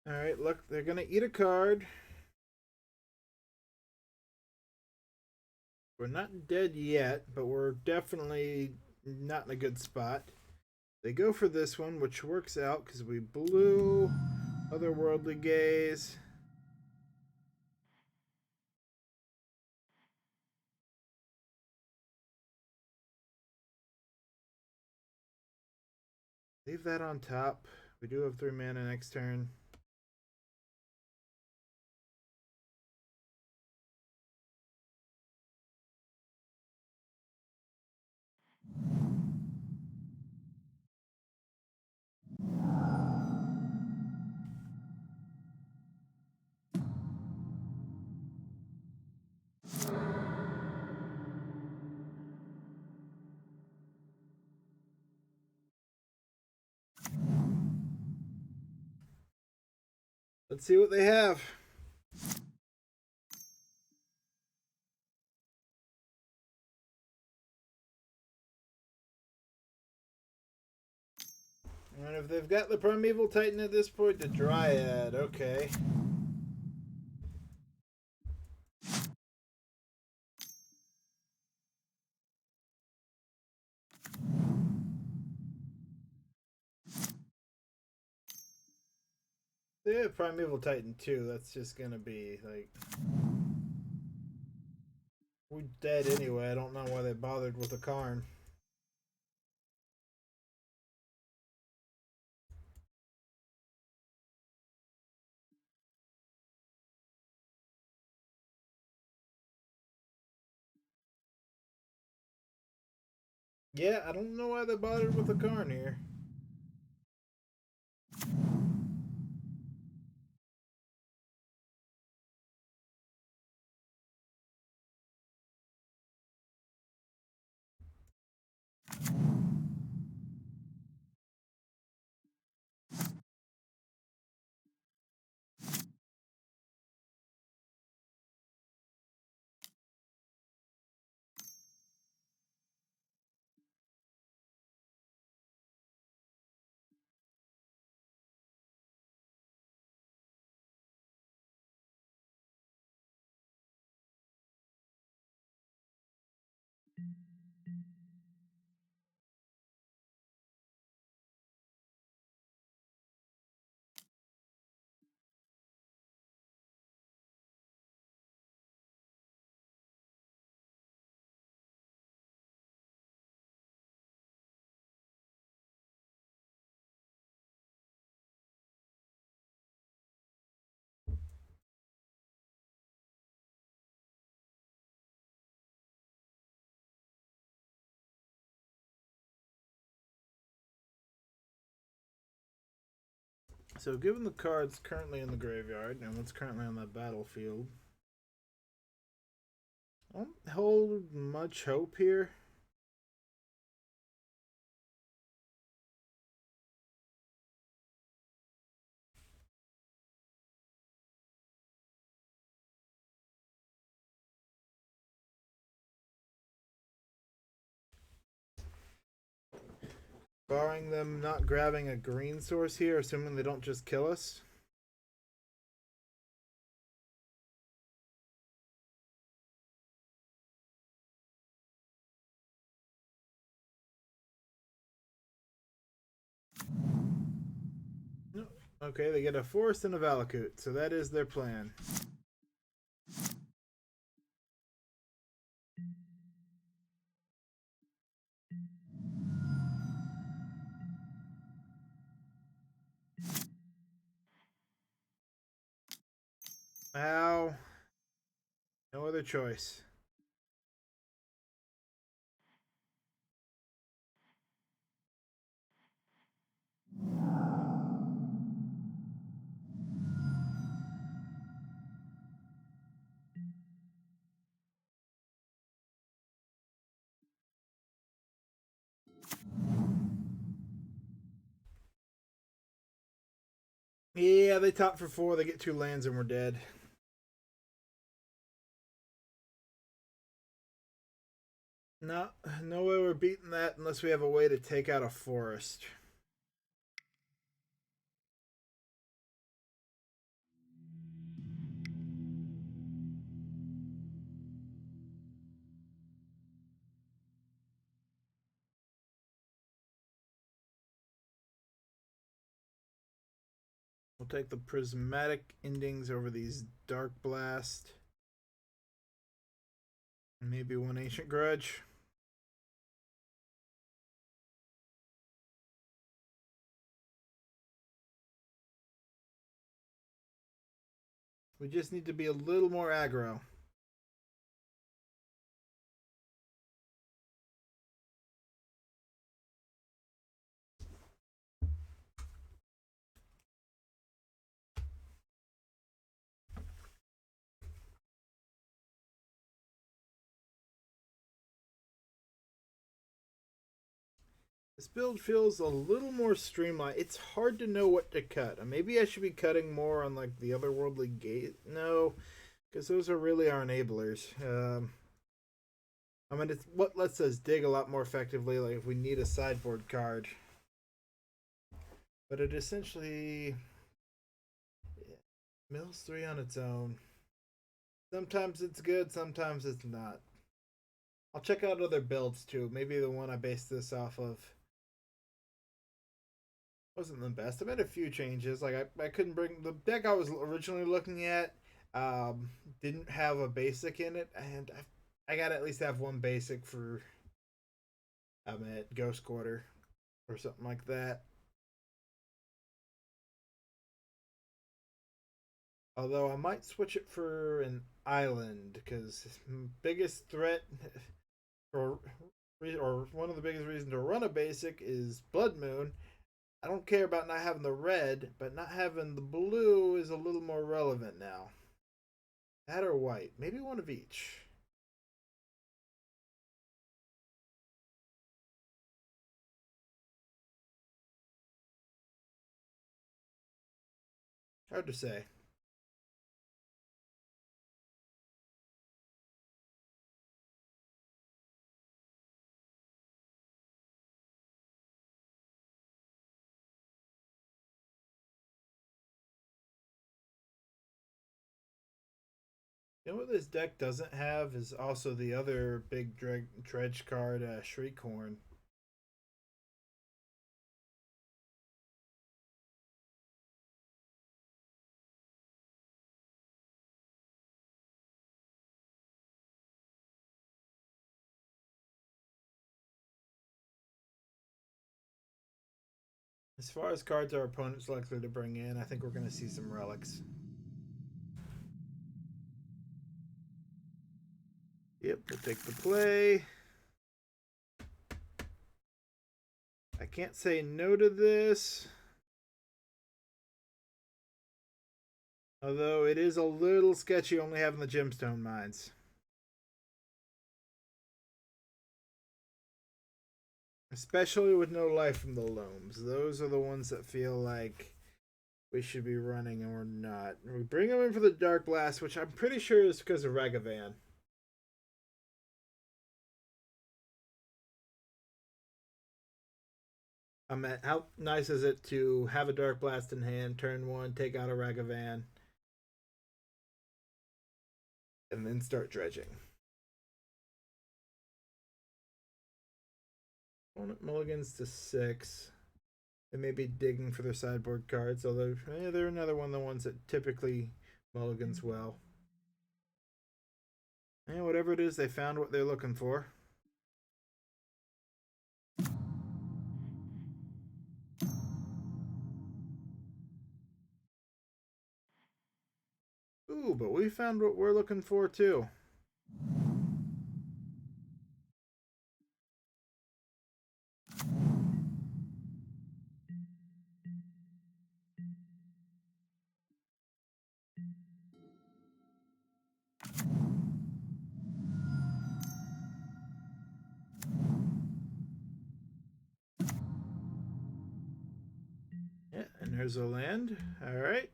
Alright, look, they're gonna eat a card. We're not dead yet, but we're definitely not in a good spot. They go for this one, which works out because we blew Otherworldly Gaze. Leave that on top. We do have 3 mana next turn. Let's see what they have. And if they've got the Primeval Titan at this point, the Dryad, okay. They have Primeval Titan too. That's just gonna be like we're dead anyway. I don't know why they bothered with a Karn. Yeah, I don't know why they bothered with a Karn here. So, given the cards currently in the graveyard and what's currently on the battlefield, I don't hold much hope here. Barring them not grabbing a green source here, assuming they don't just kill us. No. Okay, they get a forest and a Valakut, so that is their plan. Ow. No other choice. Yeah, they top for 4, they get 2 lands and we're dead. No, no way we're beating that unless we have a way to take out a forest. We'll take the prismatic endings over these Darkblast. Maybe one Ancient Grudge. We just need to be a little more aggro. This build feels a little more streamlined. It's hard to know what to cut. Maybe I should be cutting more on like the Otherworldly gate. No, because those are really our enablers. I mean, it's what lets us dig a lot more effectively. Like if we need a sideboard card, but it essentially mills 3 on its own. Sometimes it's good, sometimes it's not. I'll check out other builds too. Maybe the one I based this off of Wasn't the best. I made a few changes. Like I couldn't bring the deck I was originally looking at. Didn't have a basic in it, and I gotta at least have one basic for at Ghost Quarter or something like that. Although I might switch it for an island because biggest threat or one of the biggest reasons to run a basic is Blood Moon. I don't care about not having the red, but not having the blue is a little more relevant now. That or white, maybe one of each. Hard to say. You know what this deck doesn't have is also the other big dredge card, Shriekhorn. As far as cards our opponent's likely to bring in, I think we're going to see some relics. Yep, we'll take the play. I can't say no to this. Although it is a little sketchy only having the Gemstone mines. Especially with no life from the loams. Those are the ones that feel like we should be running and we're not. We bring them in for the Darkblast, which I'm pretty sure is because of Ragavan. How nice is it to have a Darkblast in hand, turn one, take out a Ragavan, and then start dredging. Opponent mulligans to 6. They may be digging for their sideboard cards, although they're another one of the ones that typically mulligans well. And whatever it is, they found what they're looking for. Ooh, but we found what we're looking for too. Yeah, and there's a land. All right.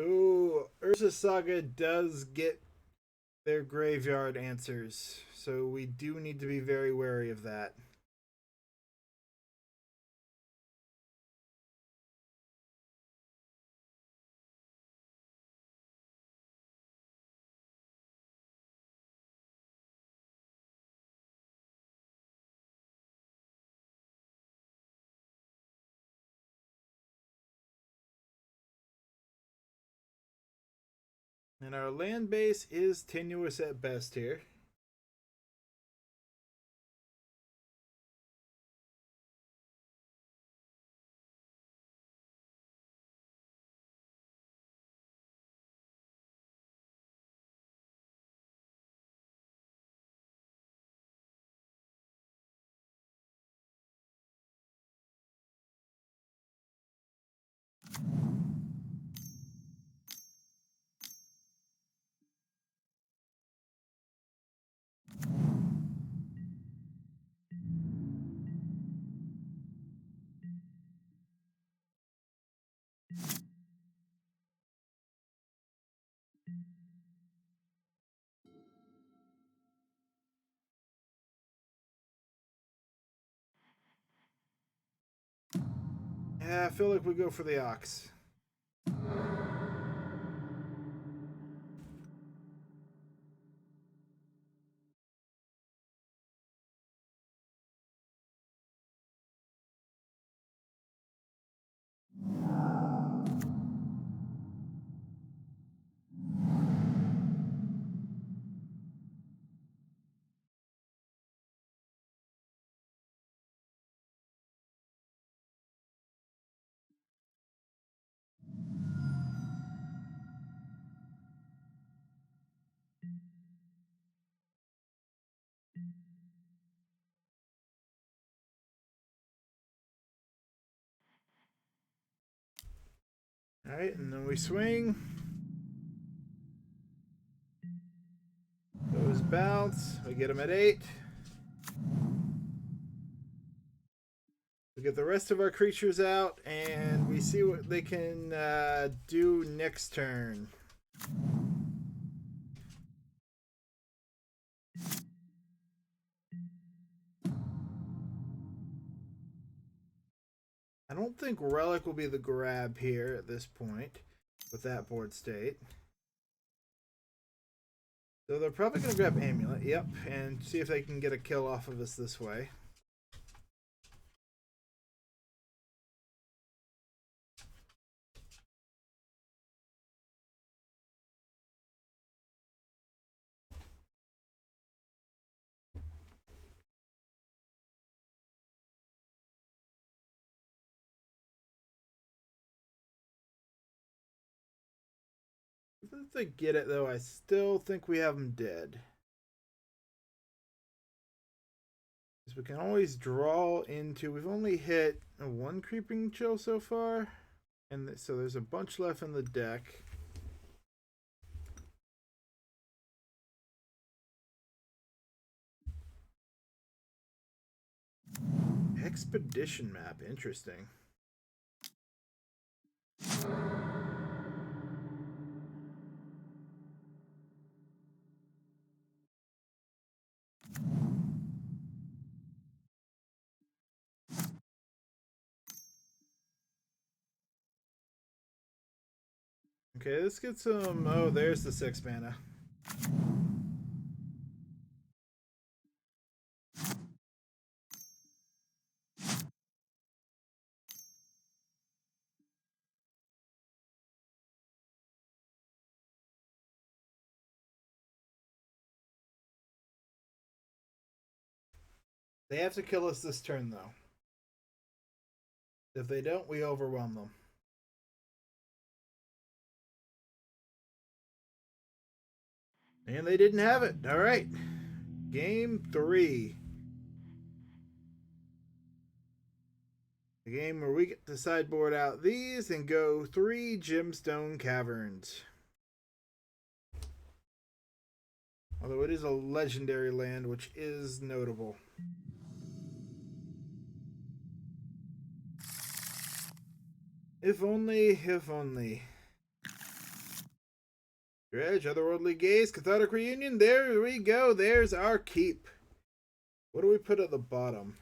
Ooh, Urza Saga does get their graveyard answers, so we do need to be very wary of that. And our land base is tenuous at best here. Yeah, I feel like we go for the Ox. Alright, and then we swing. Those bounce. We get them at 8. We get the rest of our creatures out, and we see what they can do next turn. I don't think Relic will be the grab here at this point with that board state. So they're probably going to grab Amulet, yep, and see if they can get a kill off of us this way. If they get it, though, I still think we have them dead. Because we can always draw into... We've only hit one Creeping Chill so far. And so there's a bunch left in the deck. Expedition map. Interesting. Okay, let's get some... Oh, there's the 6 mana. They have to kill us this turn, though. If they don't, we overwhelm them. And they didn't have it. All right. Game 3. The game where we get to sideboard out these and go 3 Gemstone Caverns. Although it is a legendary land, which is notable. If only, if only. Dredge, Otherworldly Gaze, Cathartic Reunion. There we go. There's our keep. What do we put at the bottom?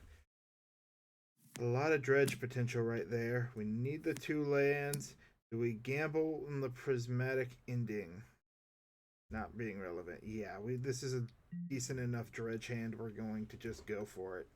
A lot of Dredge potential right there. We need the 2 lands. Do we gamble on the Prismatic Ending? Not being relevant. Yeah, this is a decent enough Dredge hand. We're going to just go for it.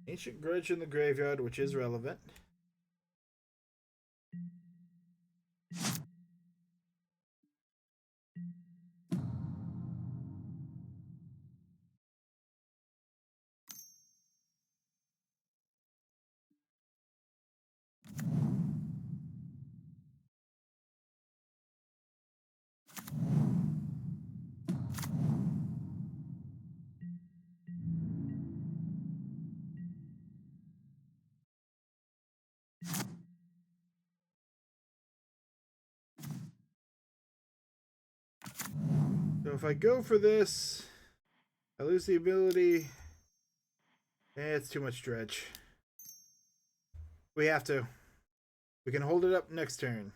Ancient Grudge in the graveyard, which is relevant. So if I go for this, I lose the ability. It's too much Dredge. We have to. We can hold it up next turn.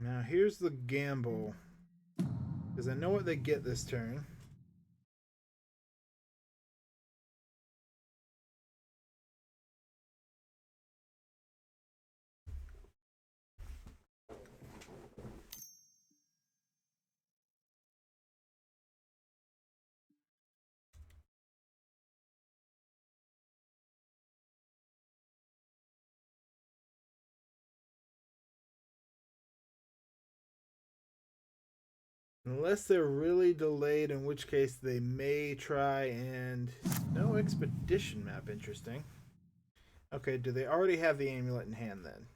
Now here's the gamble. Because I know what they get this turn. Unless they're really delayed, in which case they may try and... No expedition map, interesting. Okay, do they already have the amulet in hand then?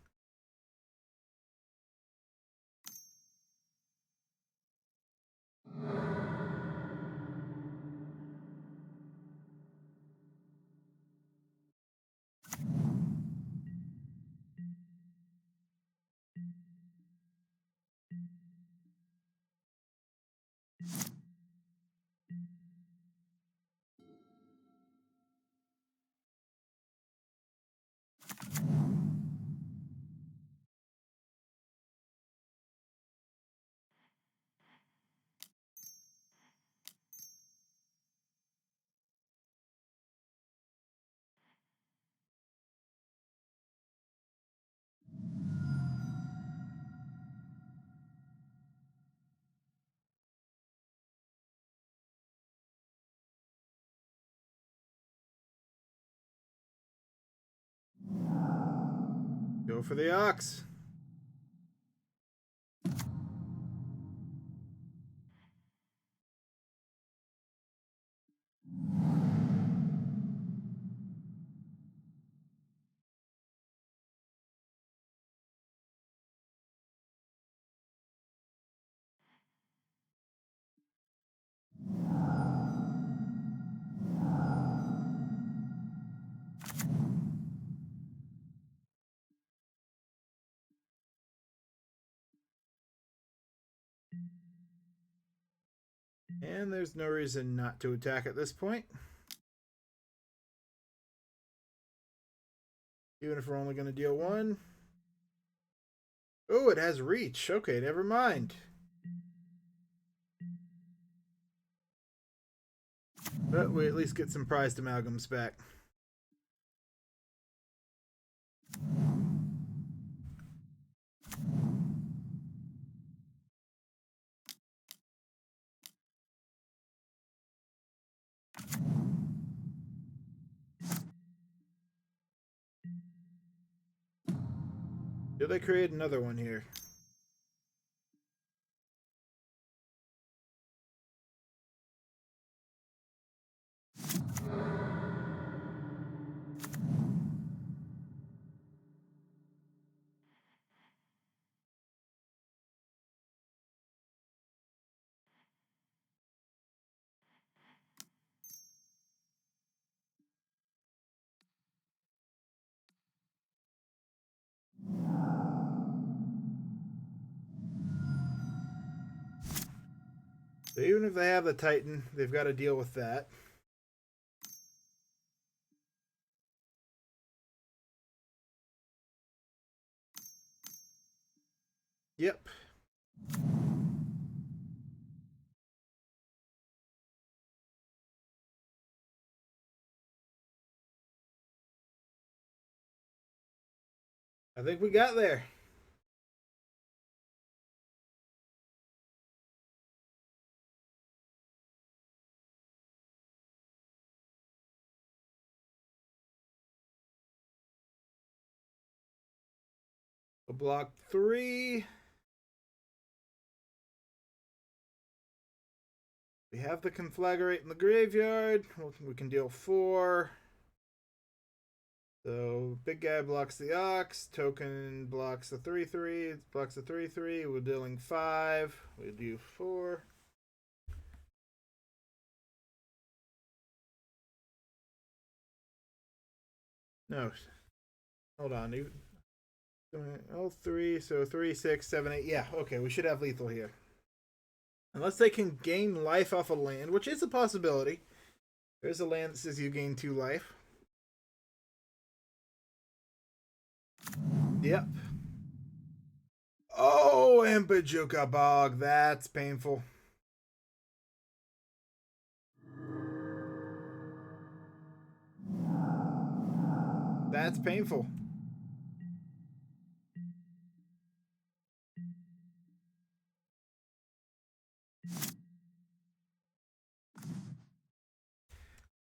Go for the ox. And there's no reason not to attack at this point. Even if we're only going to deal one. Oh, it has reach. Okay, never mind. But we at least get some prized amalgams back. Do they create another one here? So even if they have the Titan, they've got to deal with that. Yep. I think we got there. Block 3. We have the Conflagrate in the graveyard. We can deal 4. So big guy blocks the Ox. Token blocks the 3/3. It blocks the 3/3. We're dealing 5. We do 4. No. Hold on. Oh, 3. So 3, 6, 7, 8. Yeah, okay. We should have lethal here. Unless they can gain life off a land, which is a possibility. There's a land that says you gain 2 life. Yep. Oh, and Bajuka Bog. That's painful. That's painful.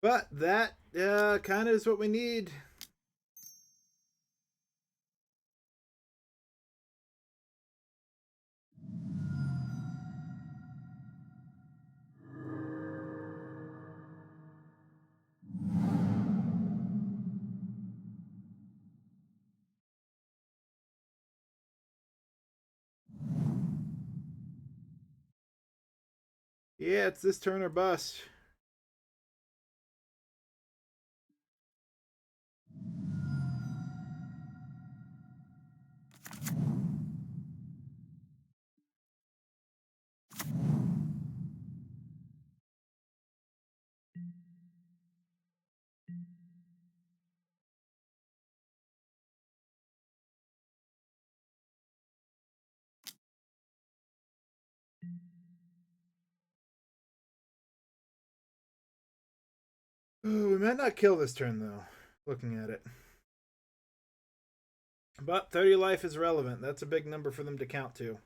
But that kind of is what we need. Yeah, it's this turn or bust. Oh, we might not kill this turn, though, looking at it. But 30 life is relevant. That's a big number for them to count to.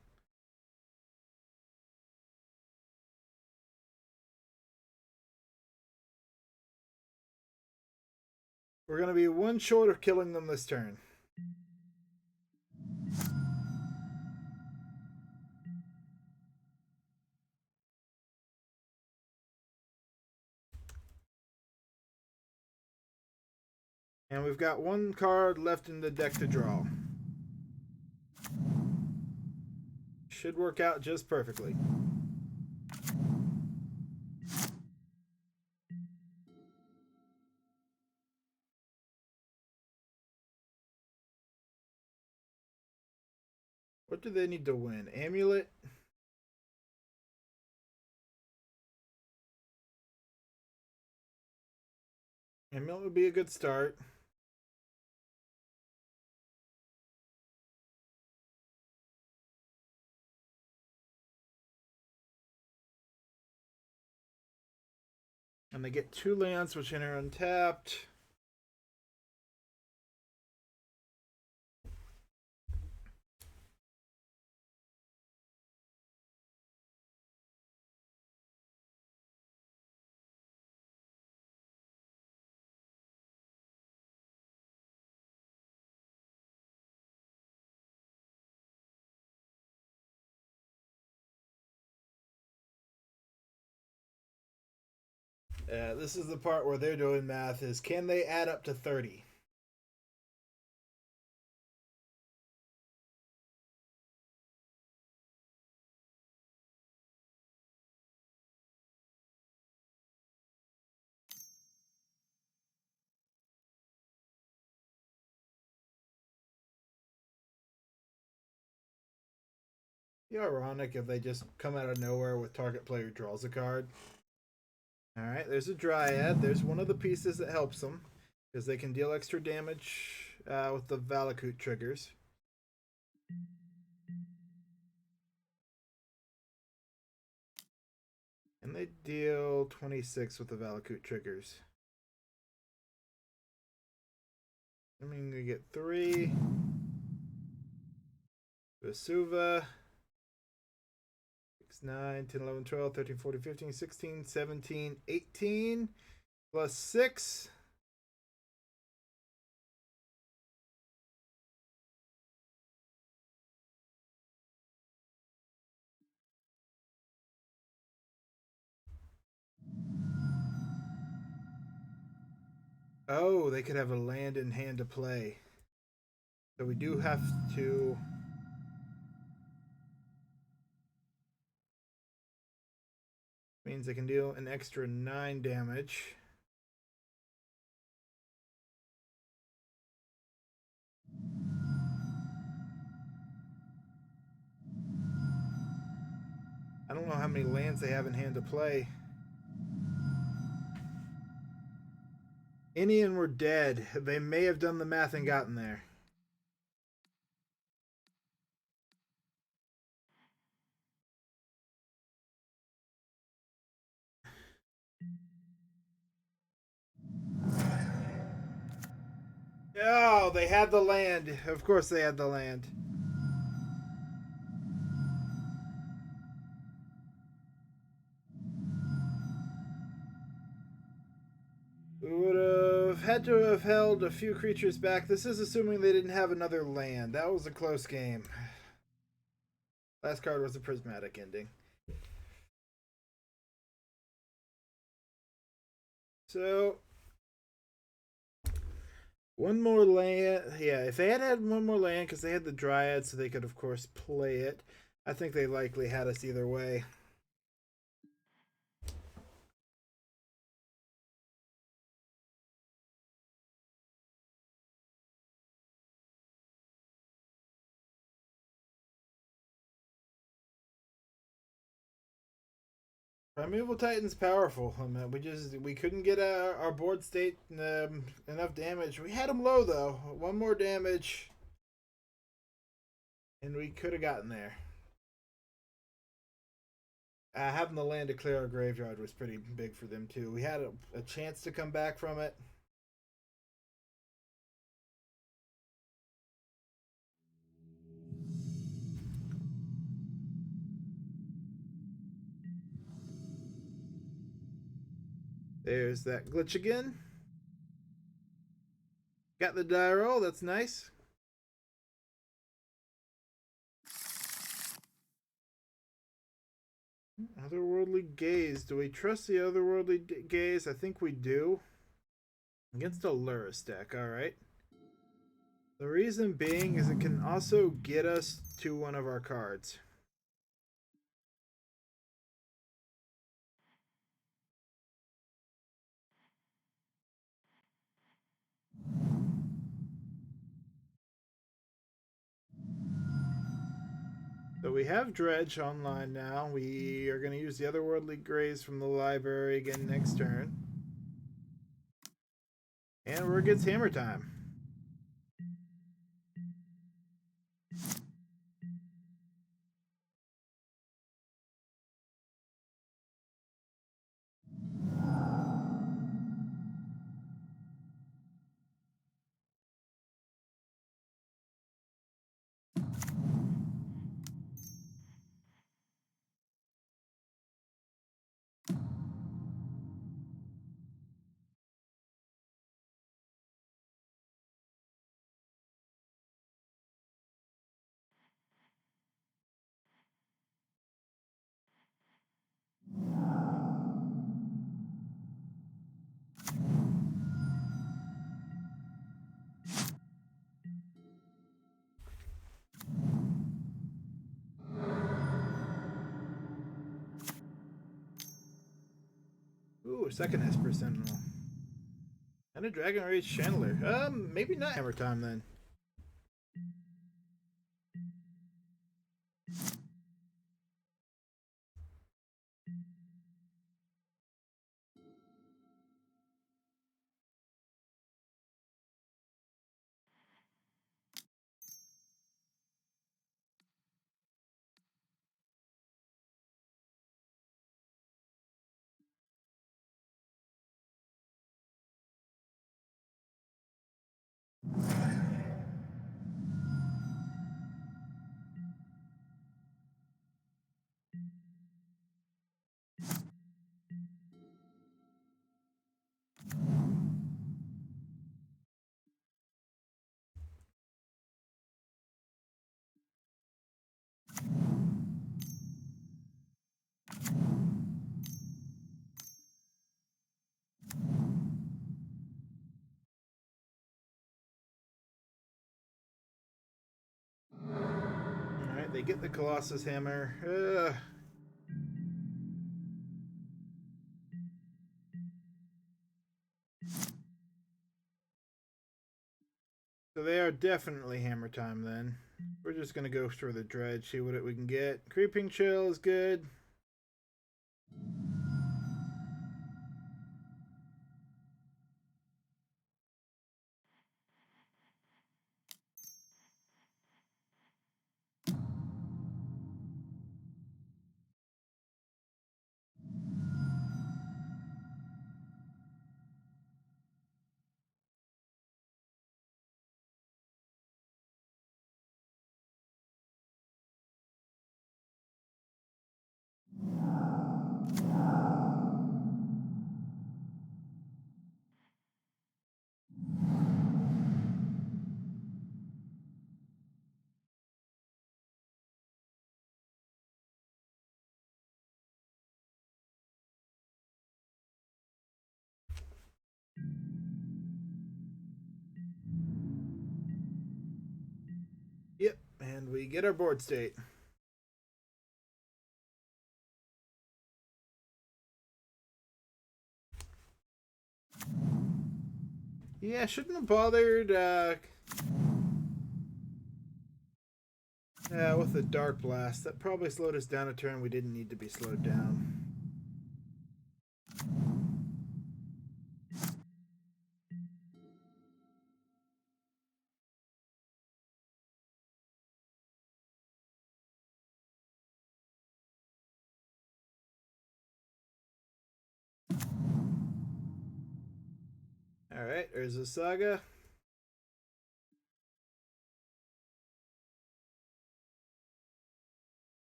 We're going to be 1 short of killing them this turn. And we've got 1 card left in the deck to draw. Should work out just perfectly. What do they need to win? Amulet? Amulet would be a good start. And they get 2 lands which enter untapped. This is the part where they're doing math is can they add up to 30? Be ironic if they just come out of nowhere with target player draws a card. Alright, there's a Dryad. There's one of the pieces that helps them. Because they can deal extra damage with the Valakut triggers. And they deal 26 with the Valakut triggers. I mean, we get 3. Vesuva. 6, 9, 10, 11, 12, 13, 14, 15, 16, 17, 18. Plus 6. Oh, they could have a land in hand to play. So we do have to... Means they can deal an extra 9 damage. I don't know how many lands they have in hand to play. Any and we're dead. They may have done the math and gotten there. Oh, they had the land. Of course they had the land. We would have had to have held a few creatures back. This is assuming they didn't have another land. That was a close game. Last card was a prismatic ending. So, one more land. Yeah, if they had had one more land, because they had the Dryad, so they could, of course, play it. I think they likely had us either way. Primeval Titan's powerful. I mean, we couldn't get our board state enough damage. We had him low though. One more damage, and we could have gotten there. Having the land to clear our graveyard was pretty big for them too. We had a chance to come back from it. There's that glitch again. Got the die roll. That's nice. Otherworldly Gaze. Do we trust the Otherworldly Gaze? I think we do. Against a Lurrus deck, alright. The reason being is it can also get us to one of our cards. So we have Dredge online now. We are going to use the Otherworldly Graze from the library again next turn. And we're against Hammer Time. Ooh, second Esper Sentinel. And a Dragon Rage Chandler. Maybe not Hammer Time then. They get the Colossus Hammer. Ugh. So they are definitely hammer time then. We're just going to go through the Dredge, see what we can get. Creeping Chill is good. Yep, and we get our board state. Yeah, shouldn't have bothered with the Darkblast. That probably slowed us down a turn we didn't need to be slowed down. Alright, there's a Saga.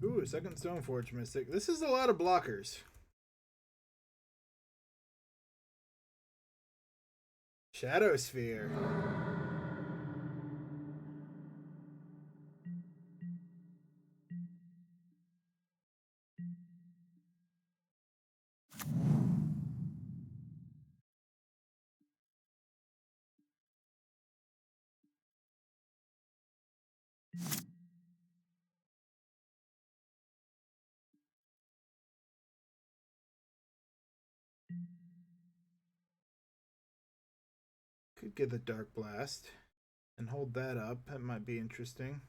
Ooh, second Stoneforge Mystic. This is a lot of blockers. Shadow Sphere. Could get the Darkblast and hold that up. That might be interesting.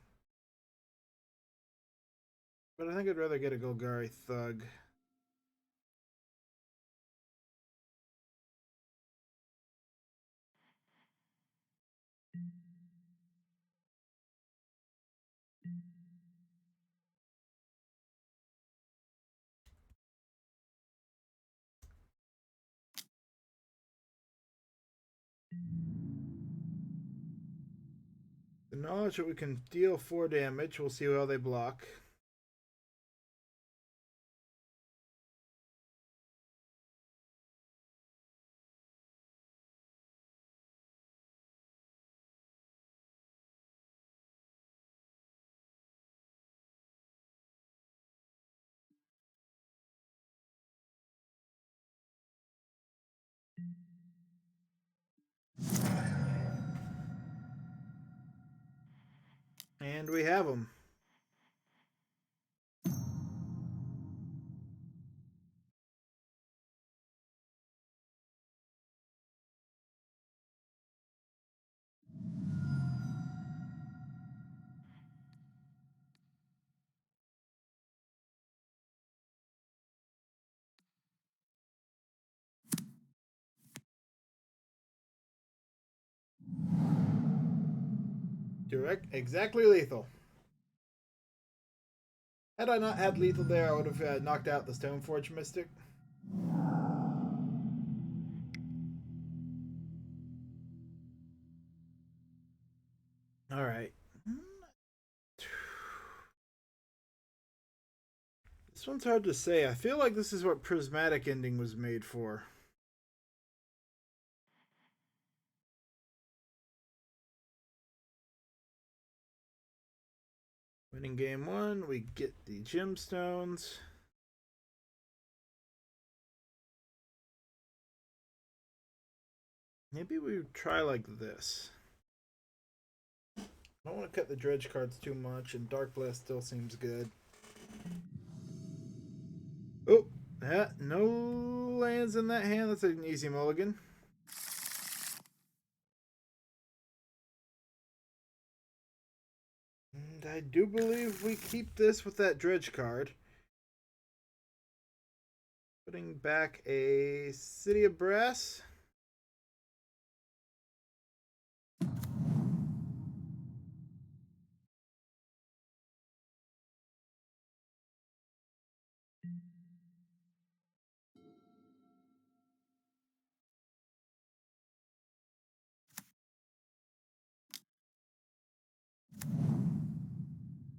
But I think I'd rather get a Golgari Thug. The knowledge that we can deal 4 damage. We'll see how they block. And we have them. Direct, exactly lethal. Had I not had lethal there, I would have knocked out the Stoneforge Mystic. All right. This one's hard to say. I feel like this is what Prismatic Ending was made for. Winning game 1, we get the Gemstones. Maybe we try like this. I don't want to cut the dredge cards too much, and Darkblast still seems good. Oh, no lands in that hand. That's an easy mulligan. And I do believe we keep this with that dredge card. Putting back a City of Brass.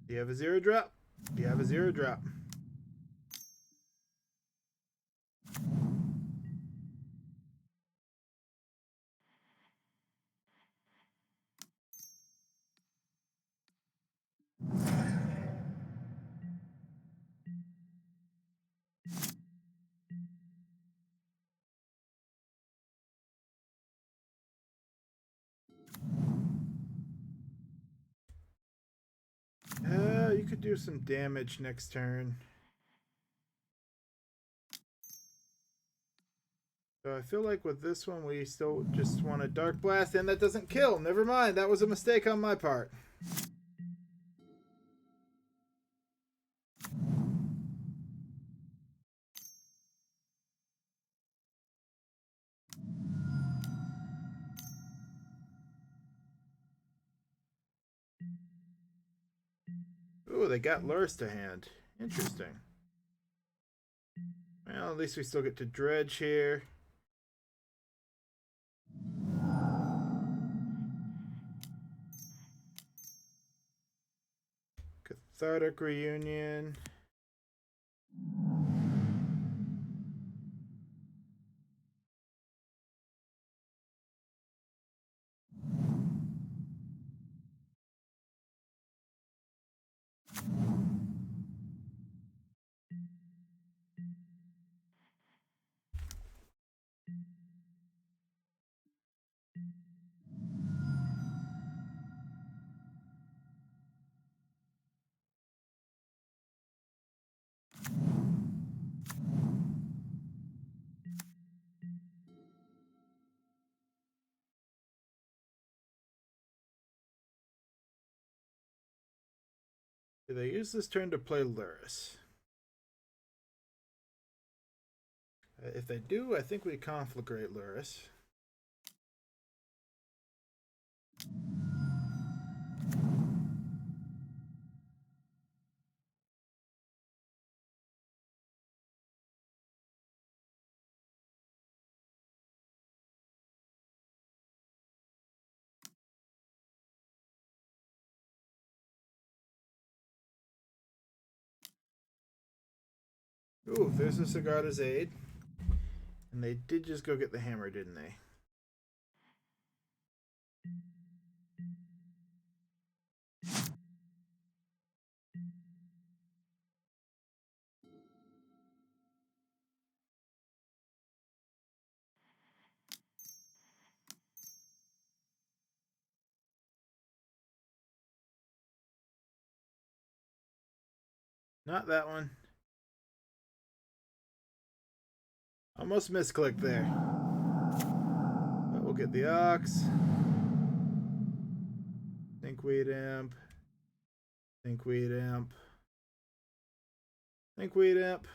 Do you have a 0-drop? Do you have a 0-drop? You could do some damage next turn. So I feel like with this one, we still just want a Darkblast, and that doesn't kill. Never mind, that was a mistake on my part. Ooh, they got Lurrus to hand. Interesting. Well, at least we still get to Dredge here. Cathartic Reunion. Do they use this turn to play Lurrus? If they do, I think we Conflagrate Lurrus. Ooh, there's a Sigarda's Aid. And they did just go get the hammer, didn't they? Not that one. Almost misclicked there. But we'll get the Ox. Stinkweed Imp. Stinkweed Imp. Stinkweed Imp.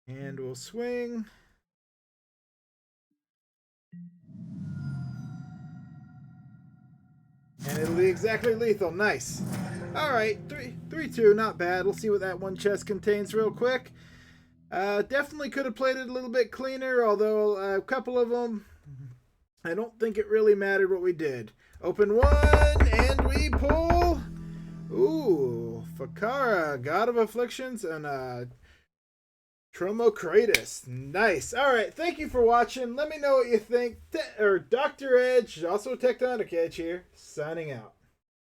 And we'll swing. And it'll be exactly lethal. Nice. All right, 3-2, not bad. We'll see what that one chest contains real quick. Definitely could have played it a little bit cleaner, although a couple of them, I don't think it really mattered what we did. Open one, and we pull. Ooh, Fakara, God of Afflictions, and Tromocratus. Nice. All right. Thank you for watching. Let me know what you think. Dr. Edge, also Tectonic Edge here, signing out.